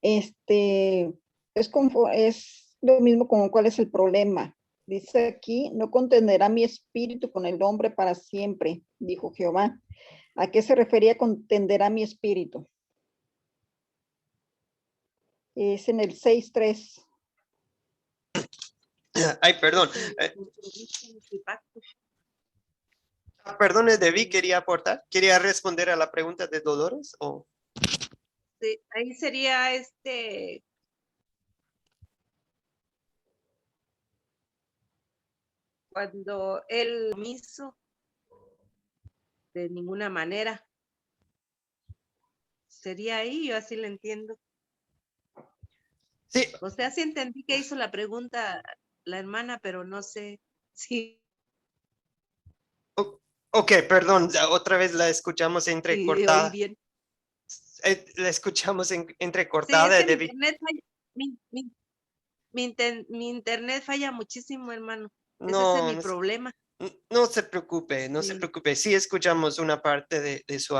Es lo mismo como cuál es el problema. Dice aquí, no contenderá mi espíritu con el hombre para siempre, dijo Jehová. ¿A qué se refería contenderá mi espíritu? Es en el 6:3. Ay, perdón. Perdón, Debbie, quería aportar. ¿Quería responder a la pregunta de Dolores? ¿O? Sí, ahí sería cuando él no hizo de ninguna manera. Sería ahí, yo así lo entiendo. Sí. O sea, sí entendí que hizo la pregunta la hermana, pero no sé si. Ok, perdón, otra vez la escuchamos entrecortada. Sí, oí bien. La escuchamos entrecortada. Sí, es que mi internet falla muchísimo, hermano. No, Ese es mi problema. No se preocupe, no se preocupe. Sí escuchamos una parte de su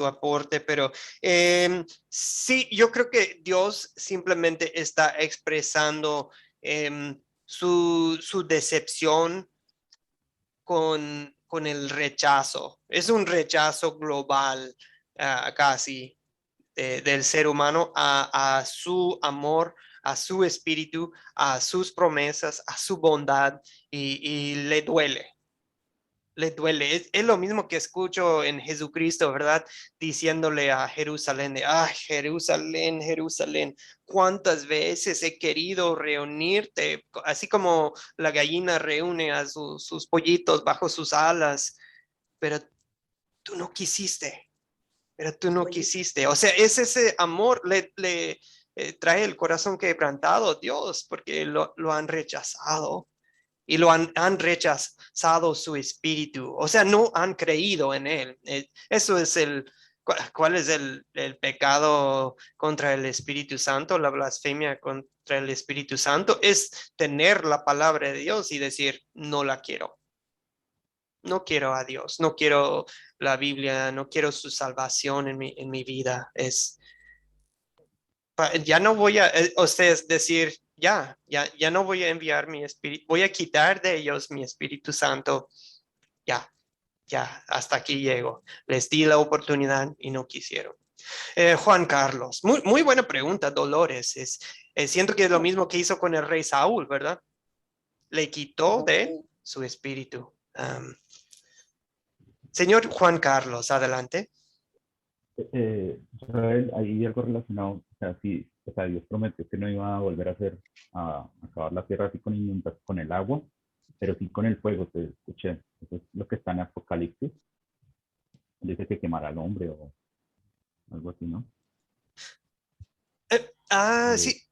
aporte, pero sí, yo creo que Dios simplemente está expresando su decepción con el rechazo. Es un rechazo global casi del ser humano a su amor, a su espíritu, a sus promesas, a su bondad y le duele. Le duele. Es lo mismo que escucho en Jesucristo, ¿verdad? Diciéndole a Jerusalén, Jerusalén, Jerusalén, ¿cuántas veces he querido reunirte? Así como la gallina reúne a sus pollitos bajo sus alas, pero tú no quisiste, O sea, es ese amor, le trae el corazón quebrantado, Dios, porque lo han rechazado. Y lo han rechazado su espíritu. O sea, no han creído en él. Eso es ¿Cuál es el pecado contra el Espíritu Santo? La blasfemia contra el Espíritu Santo es tener la palabra de Dios y decir, no la quiero. No quiero a Dios, no quiero la Biblia, no quiero su salvación en mi vida. Ya no voy a, ustedes decir, ya no voy a enviar mi espíritu, voy a quitar de ellos mi Espíritu Santo. Ya, hasta aquí llego. Les di la oportunidad y no quisieron. Juan Carlos, muy buena pregunta, Dolores. Siento que es lo mismo que hizo con el rey Saúl, ¿verdad? Le quitó de su espíritu. Señor Juan Carlos, adelante. Israel, hay algo relacionado, o sea, sí, o sea, Dios prometió que no iba a volver a acabar la tierra así con el agua, pero sí con el fuego, te escuché. Eso es lo que está en Apocalipsis. Dice que quemará al hombre o algo así, ¿no? Sí.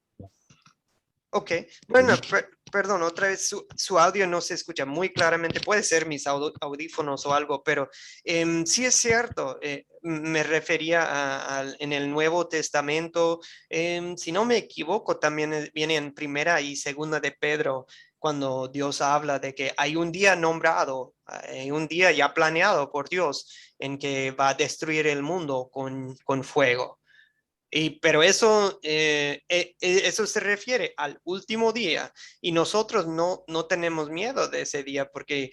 Ok, bueno, perdón, otra vez su audio no se escucha muy claramente. Puede ser mis audífonos o algo, pero sí es cierto. Me refería en el Nuevo Testamento. Si no me equivoco, también viene en Primera y Segunda de Pedro, cuando Dios habla de que hay un día nombrado, un día ya planeado por Dios en que va a destruir el mundo con fuego. Pero eso, eso se refiere al último día y nosotros no tenemos miedo de ese día porque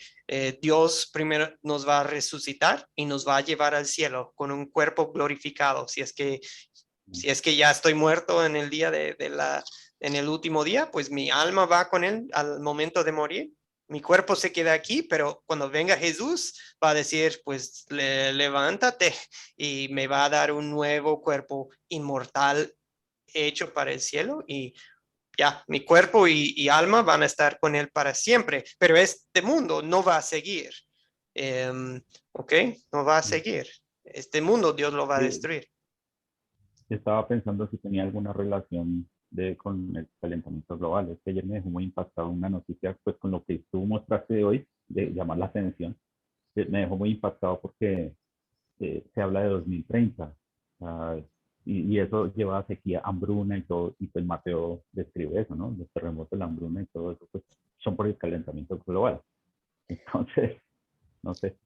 Dios primero nos va a resucitar y nos va a llevar al cielo con un cuerpo glorificado. Si es que ya estoy muerto en el día en el último día, pues mi alma va con él al momento de morir. Mi cuerpo se queda aquí, pero cuando venga Jesús va a decir, pues levántate y me va a dar un nuevo cuerpo inmortal hecho para el cielo y ya, mi cuerpo y alma van a estar con él para siempre, pero este mundo no va a seguir. ¿Ok? No va a seguir. Este mundo Dios lo va a destruir. Estaba pensando si tenía alguna relación con el calentamiento global. Es que ayer me dejó muy impactado una noticia, pues con lo que tú mostraste hoy, de llamar la atención. Me dejó muy impactado porque se habla de 2030. Y eso lleva a sequía, hambruna y todo, y pues Mateo describe eso, ¿no? Los terremotos, la hambruna y todo eso, pues son por el calentamiento global. Entonces, no sé,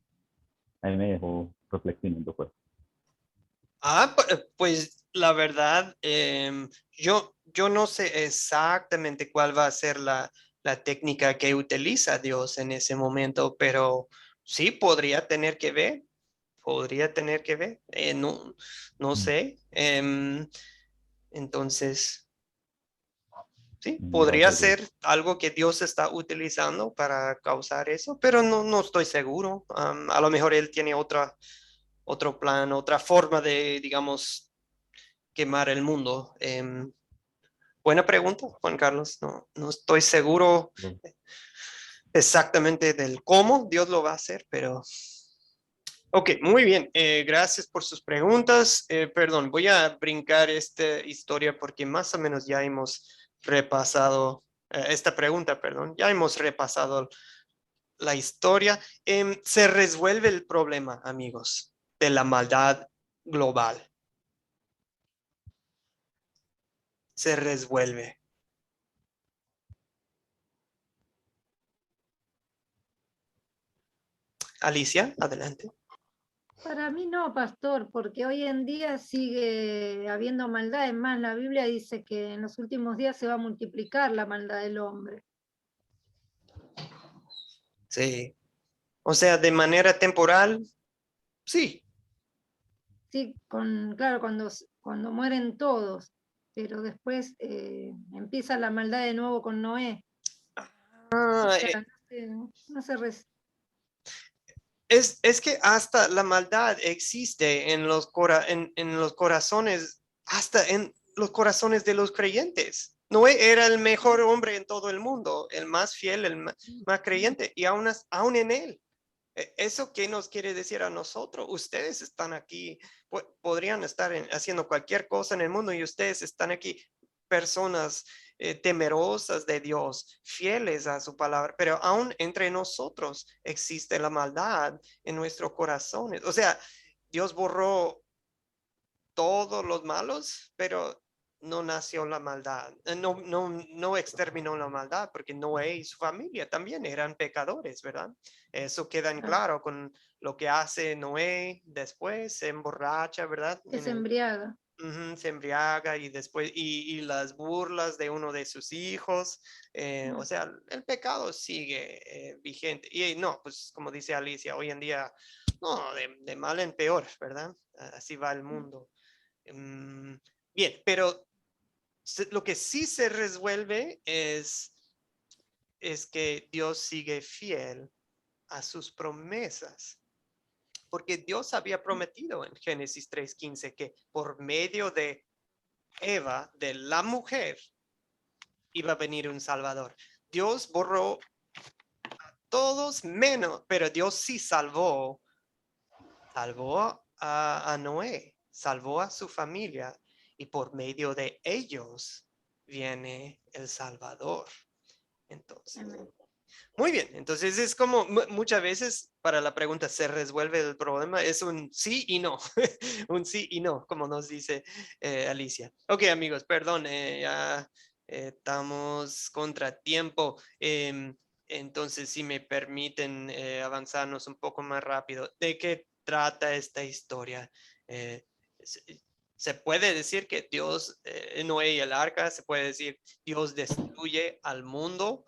a mí me dejó reflexionando, pues. Pues la verdad, yo no sé exactamente cuál va a ser la técnica que utiliza Dios en ese momento, pero sí podría tener que ver, no sé. Entonces, sí, podría Gracias, Dios. ser algo que Dios está utilizando para causar eso, pero no estoy seguro. A lo mejor Él tiene otro plan, otra forma de, digamos, quemar el mundo. Buena pregunta, Juan Carlos. No estoy seguro exactamente del cómo Dios lo va a hacer, pero... Ok, muy bien. Gracias por sus preguntas. Perdón, voy a brincar esta historia porque más o menos ya hemos repasado esta pregunta, perdón. Ya hemos repasado la historia. Se resuelve el problema, amigos, de la maldad global. Se resuelve. Alicia, adelante. Para mí no, pastor, porque hoy en día sigue habiendo maldad. Es más, la Biblia dice que en los últimos días se va a multiplicar la maldad del hombre. Sí. O sea, de manera temporal, sí. Sí, claro, cuando mueren todos, pero después empieza la maldad de nuevo con Noé. O sea, no se Es que hasta la maldad existe en los corazones, hasta en los corazones de los creyentes. Noé era el mejor hombre en todo el mundo, el más fiel, el más creyente, y aún en él. ¿Eso qué nos quiere decir a nosotros? Ustedes están aquí, podrían estar haciendo cualquier cosa en el mundo y ustedes están aquí, personas temerosas de Dios, fieles a su palabra, pero aún entre nosotros existe la maldad en nuestros corazones. O sea, Dios borró todos los malos, pero no nació la maldad, no exterminó la maldad, porque Noé y su familia también eran pecadores, ¿verdad? Eso queda en claro con lo que hace Noé después, se emborracha, ¿verdad? Se embriaga. Se embriaga y después, y las burlas de uno de sus hijos, o sea, el pecado sigue vigente. Y no, pues como dice Alicia, hoy en día, no, de mal en peor, ¿verdad? Así va el mundo. Bien, pero lo que sí se resuelve es que Dios sigue fiel a sus promesas. Porque Dios había prometido en Génesis 3:15 que por medio de Eva, de la mujer, iba a venir un Salvador. Dios borró a todos menos, pero Dios sí salvó a Noé, salvó a su familia y por medio de ellos viene el Salvador. Entonces, muy bien, entonces es como muchas veces para la pregunta ¿se resuelve el problema? Es un sí y no, un sí y no, como nos dice Alicia. Ok, amigos, perdón, ya estamos contratiempo. Entonces, si me permiten avanzarnos un poco más rápido, ¿de qué trata esta historia? Se puede decir que Dios, Noé y el arca, se puede decir Dios destruye al mundo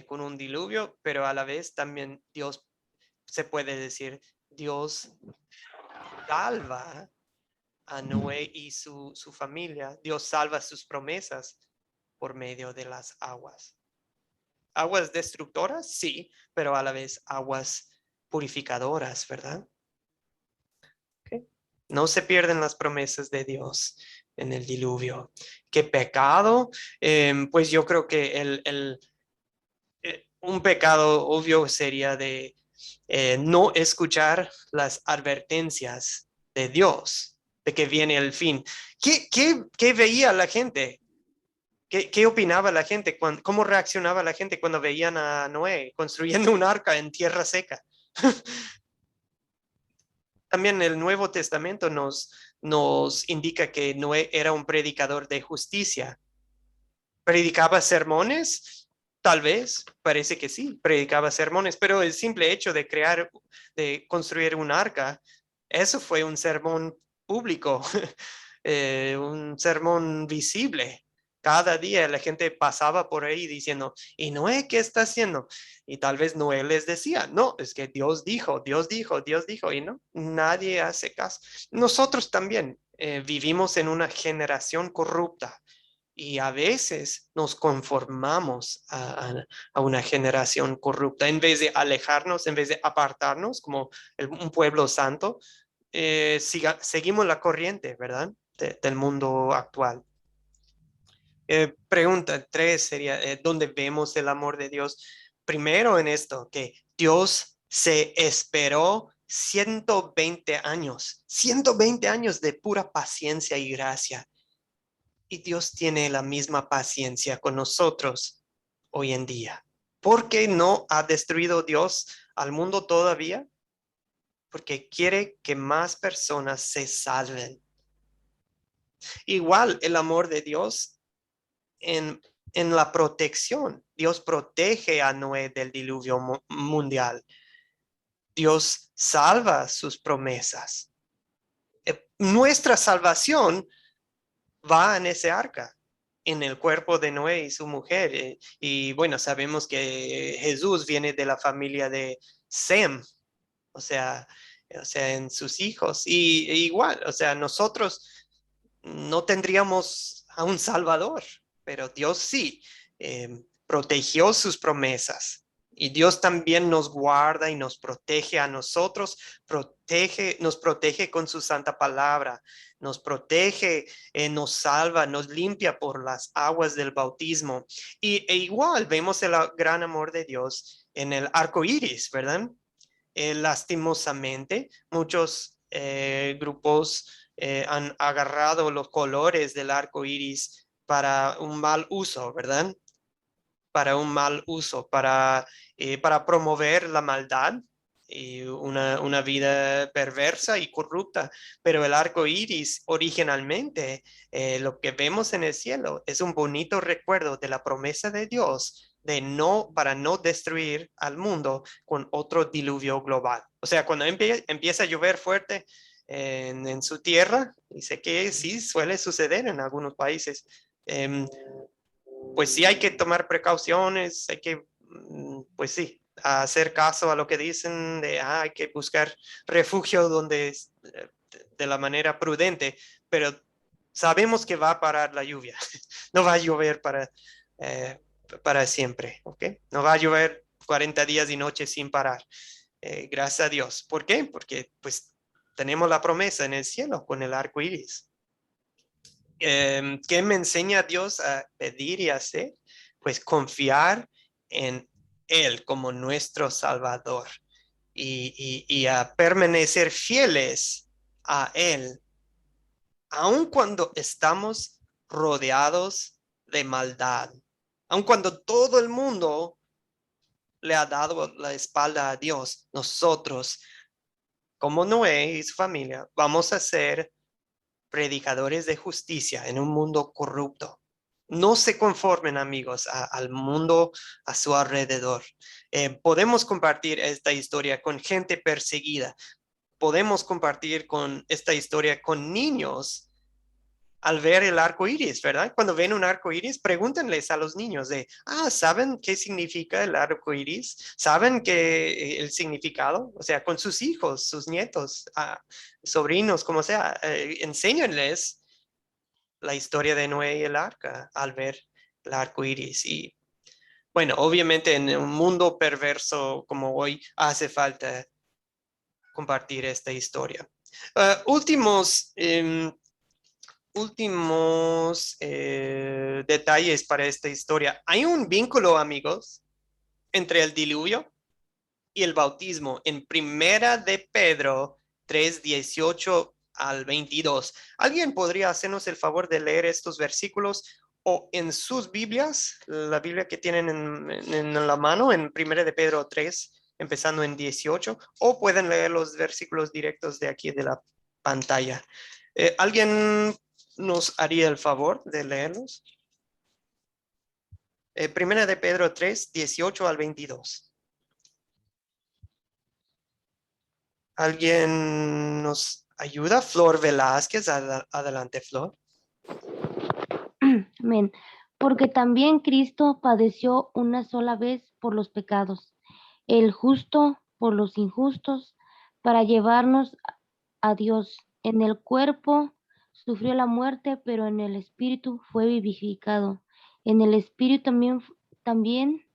con un diluvio, pero a la vez también Dios, se puede decir, Dios salva a Noé y su familia. Dios salva sus promesas por medio de las aguas. Aguas destructoras, sí, pero a la vez aguas purificadoras, ¿verdad? Okay. No se pierden las promesas de Dios en el diluvio. ¿Qué pecado? Pues yo creo que un pecado obvio sería de no escuchar las advertencias de Dios, de que viene el fin. ¿Qué veía la gente? ¿Qué opinaba la gente? ¿Cómo reaccionaba la gente cuando veían a Noé construyendo un arca en tierra seca? También el Nuevo Testamento nos indica que Noé era un predicador de justicia. ¿Predicaba sermones? Tal vez, parece que sí, predicaba sermones, pero el simple hecho de construir un arca, eso fue un sermón público, un sermón visible. Cada día la gente pasaba por ahí diciendo, ¿y Noé qué está haciendo? Y tal vez Noé les decía, no, es que Dios dijo, Dios dijo, Dios dijo, y no, nadie hace caso. Nosotros también vivimos en una generación corrupta y a veces nos conformamos a una generación corrupta. En vez de alejarnos, en vez de apartarnos como un pueblo santo, seguimos la corriente, ¿verdad? Del mundo actual. Pregunta 3 sería, ¿dónde vemos el amor de Dios? Primero en esto, que Dios se esperó 120 años de pura paciencia y gracia. Y Dios tiene la misma paciencia con nosotros hoy en día. ¿Por qué no ha destruido Dios al mundo todavía? Porque quiere que más personas se salven. Igual el amor de Dios en la protección. Dios protege a Noé del diluvio mundial. Dios salva sus promesas. Nuestra salvación va en ese arca, en el cuerpo de Noé y su mujer. Y bueno, sabemos que Jesús viene de la familia de Sem, o sea en sus hijos. Y igual, o sea, nosotros no tendríamos a un Salvador, pero Dios sí protegió sus promesas. Y Dios también nos guarda y nos protege a nosotros, nos protege con su santa palabra, nos protege, nos salva, nos limpia por las aguas del bautismo. E igual vemos el gran amor de Dios en el arco iris, ¿verdad? Lastimosamente, muchos grupos han agarrado los colores del arco iris para un mal uso, ¿verdad? Para un mal uso, para promover la maldad y una vida perversa y corrupta. Pero el arco iris originalmente, lo que vemos en el cielo, es un bonito recuerdo de la promesa de Dios para no destruir al mundo con otro diluvio global. O sea, cuando empieza a llover fuerte en su tierra, y sé que sí suele suceder en algunos países, pues sí hay que tomar precauciones, hay que, pues sí, hacer caso a lo que dicen hay que buscar refugio de la manera prudente, pero sabemos que va a parar la lluvia, no va a llover para siempre, ¿ok? No va a llover 40 días y noches sin parar, gracias a Dios. ¿Por qué? Porque pues tenemos la promesa en el cielo con el arco iris. ¿Qué me enseña Dios a pedir y hacer? Pues confiar en Él como nuestro Salvador y a permanecer fieles a Él, aun cuando estamos rodeados de maldad, aun cuando todo el mundo le ha dado la espalda a Dios. Nosotros, como Noé y su familia, vamos a ser predicadores de justicia en un mundo corrupto. No se conformen, amigos, al mundo a su alrededor. Podemos compartir esta historia con gente perseguida. Podemos compartir esta historia con niños al ver el arco iris, ¿verdad? Cuando ven un arco iris, pregúntenles a los niños ¿saben qué significa el arco iris? ¿Saben el significado? O sea, con sus hijos, sus nietos, sobrinos, como sea, enséñenles la historia de Noé y el arca al ver el arco iris. Y bueno, obviamente en un mundo perverso como hoy hace falta compartir esta historia. Últimos detalles para esta historia. Hay un vínculo, amigos, entre el diluvio y el bautismo en Primera de Pedro 3:18 al 22. ¿Alguien podría hacernos el favor de leer estos versículos o en sus Biblias, la Biblia que tienen en la mano, en Primera de Pedro 3, empezando en 18, o pueden leer los versículos directos de aquí de la pantalla? ¿Alguien nos haría el favor de leerlos? Primera de Pedro 3:18 al 22. ¿Alguien nos ayuda? Flor Velázquez, adelante, Flor. Amén. Porque también Cristo padeció una sola vez por los pecados, el justo por los injustos, para llevarnos a Dios. En el cuerpo sufrió la muerte, pero en el espíritu fue vivificado. En el espíritu también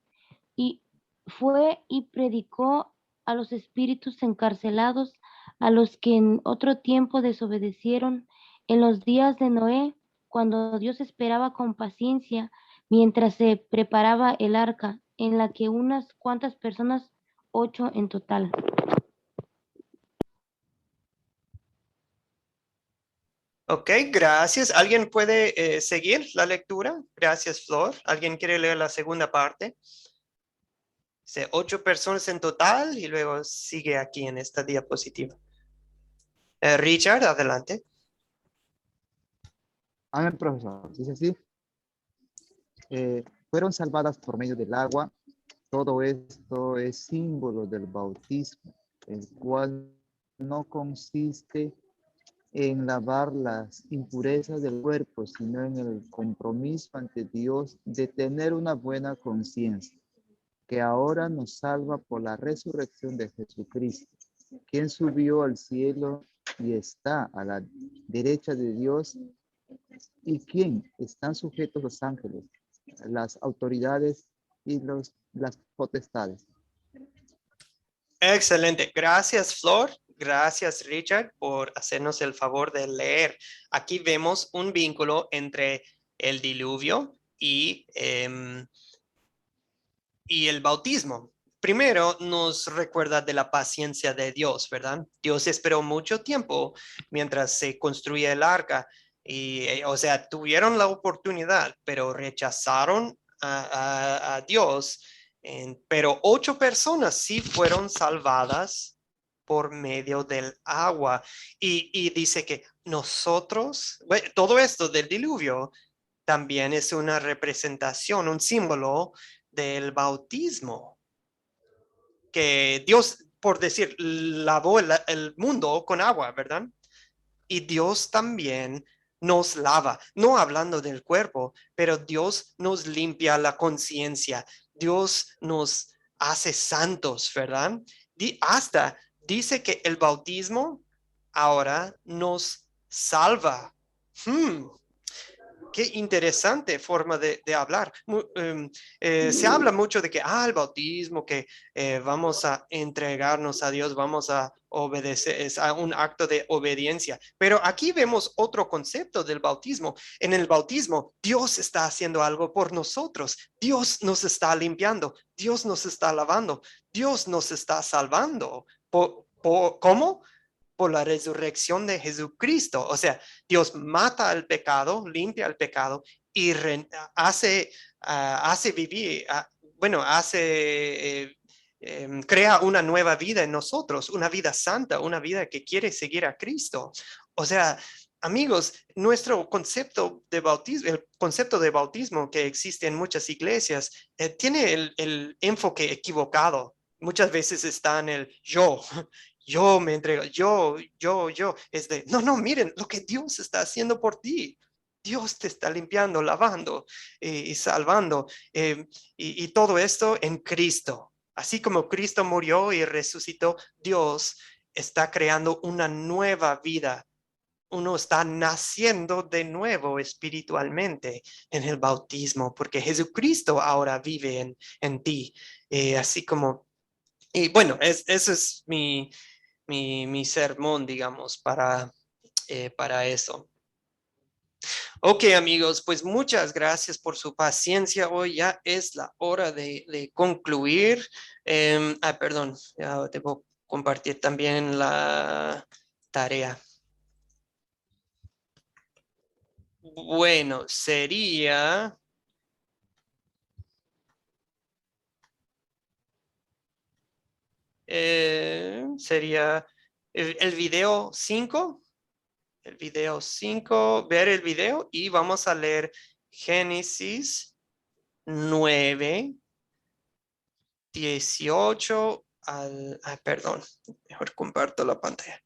y fue y predicó a los espíritus encarcelados, a los que en otro tiempo desobedecieron, en los días de Noé, cuando Dios esperaba con paciencia mientras se preparaba el arca, en la que unas cuantas personas, 8 en total. Ok, gracias. ¿Alguien puede seguir la lectura? Gracias, Flor. ¿Alguien quiere leer la segunda parte? Dice 8 personas en total y luego sigue aquí en esta diapositiva. Richard, adelante. Amén, profesor. Dice así. Fueron salvadas por medio del agua. Todo esto es símbolo del bautismo, el cual no consiste en lavar las impurezas del cuerpo, sino en el compromiso ante Dios de tener una buena conciencia, que ahora nos salva por la resurrección de Jesucristo, quien subió al cielo y está a la derecha de Dios, y quien están sujetos los ángeles, las autoridades y las potestades. Excelente. Gracias, Flor. Gracias, Richard, por hacernos el favor de leer. Aquí vemos un vínculo entre el diluvio y el bautismo. Primero nos recuerda de la paciencia de Dios, ¿verdad? Dios esperó mucho tiempo mientras se construía el arca y, o sea, tuvieron la oportunidad, pero rechazaron a Dios Pero 8 personas sí fueron salvadas por medio del agua. Y dice que nosotros, bueno, todo esto del diluvio también es una representación, un símbolo del bautismo, que Dios, por decir, lavó el mundo con agua, ¿verdad? Y Dios también nos lava, no hablando del cuerpo, pero Dios nos limpia la conciencia, Dios nos hace santos, ¿verdad? Hasta dice que el bautismo ahora nos salva. Qué interesante forma de hablar. Se habla mucho de que, el bautismo, que vamos a entregarnos a Dios, vamos a obedecer, es un acto de obediencia. Pero aquí vemos otro concepto del bautismo. En el bautismo, Dios está haciendo algo por nosotros. Dios nos está limpiando. Dios nos está lavando. Dios nos está salvando. ¿Cómo? Por la resurrección de Jesucristo. O sea, Dios mata al pecado, limpia el pecado y hace vivir, crea una nueva vida en nosotros, una vida santa, una vida que quiere seguir a Cristo. O sea, amigos, nuestro concepto de bautismo, el concepto de bautismo que existe en muchas iglesias, tiene el enfoque equivocado. Muchas veces está en el yo me entrego, yo. No, miren lo que Dios está haciendo por ti. Dios te está limpiando, lavando y salvando. Y todo esto en Cristo. Así como Cristo murió y resucitó, Dios está creando una nueva vida. Uno está naciendo de nuevo espiritualmente en el bautismo, porque Jesucristo ahora vive en ti. Así como, y bueno, eso es mi sermón, digamos, para eso. Ok, amigos, pues muchas gracias por su paciencia. Hoy ya es la hora de concluir. Perdón, ya debo compartir también la tarea. Bueno, sería... sería el video 5. El video 5, ver el video y vamos a leer Génesis 9, 18 al... perdón, mejor comparto la pantalla.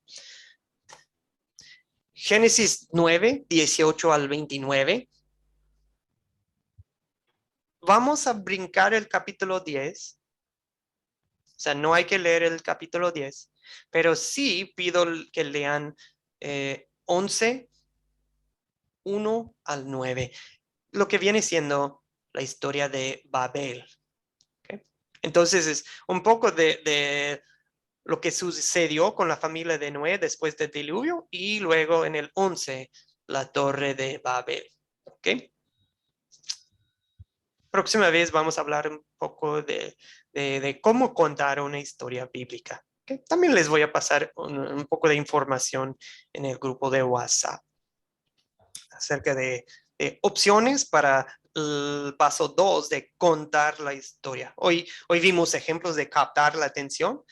Génesis 9, 18 al 29. Vamos a brincar el capítulo 10. O sea, no hay que leer el capítulo 10, pero sí pido que lean 11, 1 al 9, lo que viene siendo la historia de Babel. ¿Okay? Entonces es un poco de lo que sucedió con la familia de Noé después del diluvio y luego en el 11, la torre de Babel. ¿Okay? Próxima vez vamos a hablar un poco de cómo contar una historia bíblica. ¿Okay? También les voy a pasar un poco de información en el grupo de WhatsApp acerca de opciones para el paso 2 de contar la historia. Hoy vimos ejemplos de captar la atención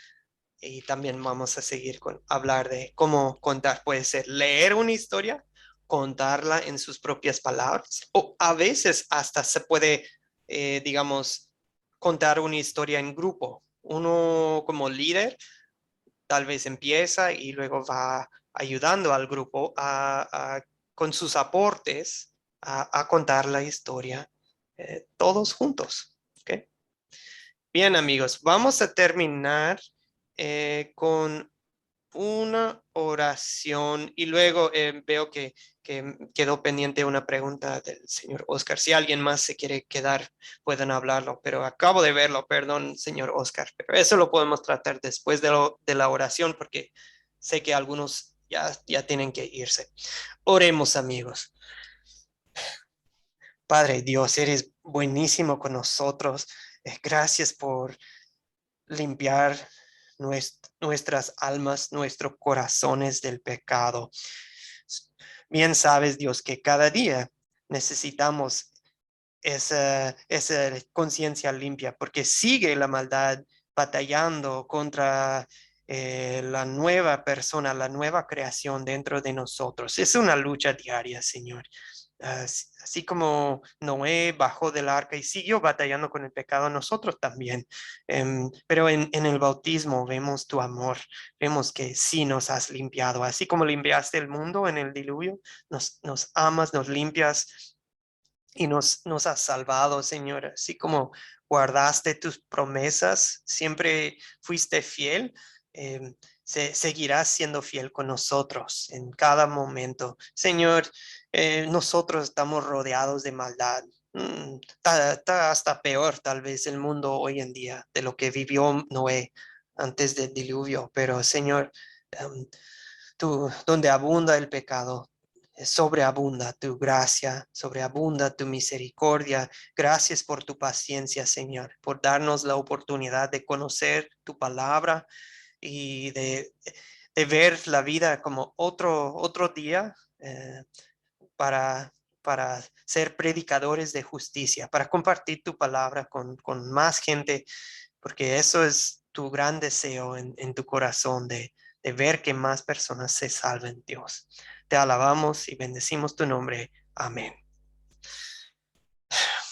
y también vamos a seguir con hablar de cómo contar. Puede ser leer una historia, contarla en sus propias palabras o a veces hasta se puede, digamos, contar una historia en grupo. Uno como líder tal vez empieza y luego va ayudando al grupo con sus aportes a contar la historia todos juntos. ¿Okay? Bien, amigos, vamos a terminar con una oración y luego veo que quedó pendiente una pregunta del señor Oscar. Si alguien más se quiere quedar, pueden hablarlo, pero acabo de verlo, perdón, señor Oscar, pero eso lo podemos tratar después de la oración porque sé que algunos ya tienen que irse. Oremos, amigos. Padre Dios, eres buenísimo con nosotros. Gracias por limpiar nuestras almas, nuestros corazones del pecado. Bien sabes, Dios, que cada día necesitamos esa conciencia limpia, porque sigue la maldad batallando contra la nueva persona, la nueva creación dentro de nosotros. Es una lucha diaria, Señor. Así como Noé bajó del arca y siguió batallando con el pecado, nosotros también. Pero en el bautismo vemos tu amor, vemos que sí nos has limpiado. Así como limpiaste el mundo en el diluvio, nos amas, nos limpias y nos has salvado, Señor. Así como guardaste tus promesas, siempre fuiste fiel. Seguirás siendo fiel con nosotros en cada momento. Señor, nosotros estamos rodeados de maldad. Está hasta peor tal vez el mundo hoy en día de lo que vivió Noé antes del diluvio, pero Señor, tú, donde abunda el pecado, sobreabunda tu gracia, sobreabunda tu misericordia. Gracias por tu paciencia, Señor, por darnos la oportunidad de conocer tu palabra y de ver la vida como otro día para ser predicadores de justicia, para compartir tu palabra con más gente, porque eso es tu gran deseo en tu corazón de ver que más personas se salven, Dios. Te alabamos y bendecimos tu nombre. Amén.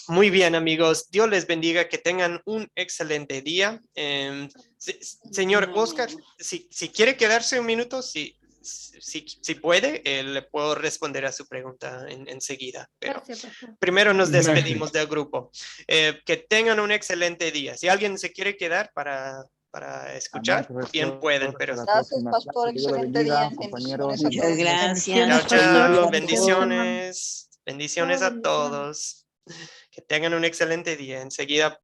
Muy bien, amigos. Dios les bendiga, que tengan un excelente día. Señor Oscar, si quiere quedarse un minuto, si puede, le puedo responder a su pregunta enseguida. Pero Gracias, pastor. primero nos Gracias. despedimos del grupo. Que tengan un excelente día. Si alguien se quiere quedar para escuchar, Amén, bien profesor. pueden, Hasta pero la Gracias, próxima pastor. clase. Que Dios lo Excelente bendiga, día. compañeros. Bendiciones a Muchas todos. gracias. chao, chao. Bendiciones. Bendiciones a Chao, bendiciones. todos. Que tengan un excelente día. Enseguida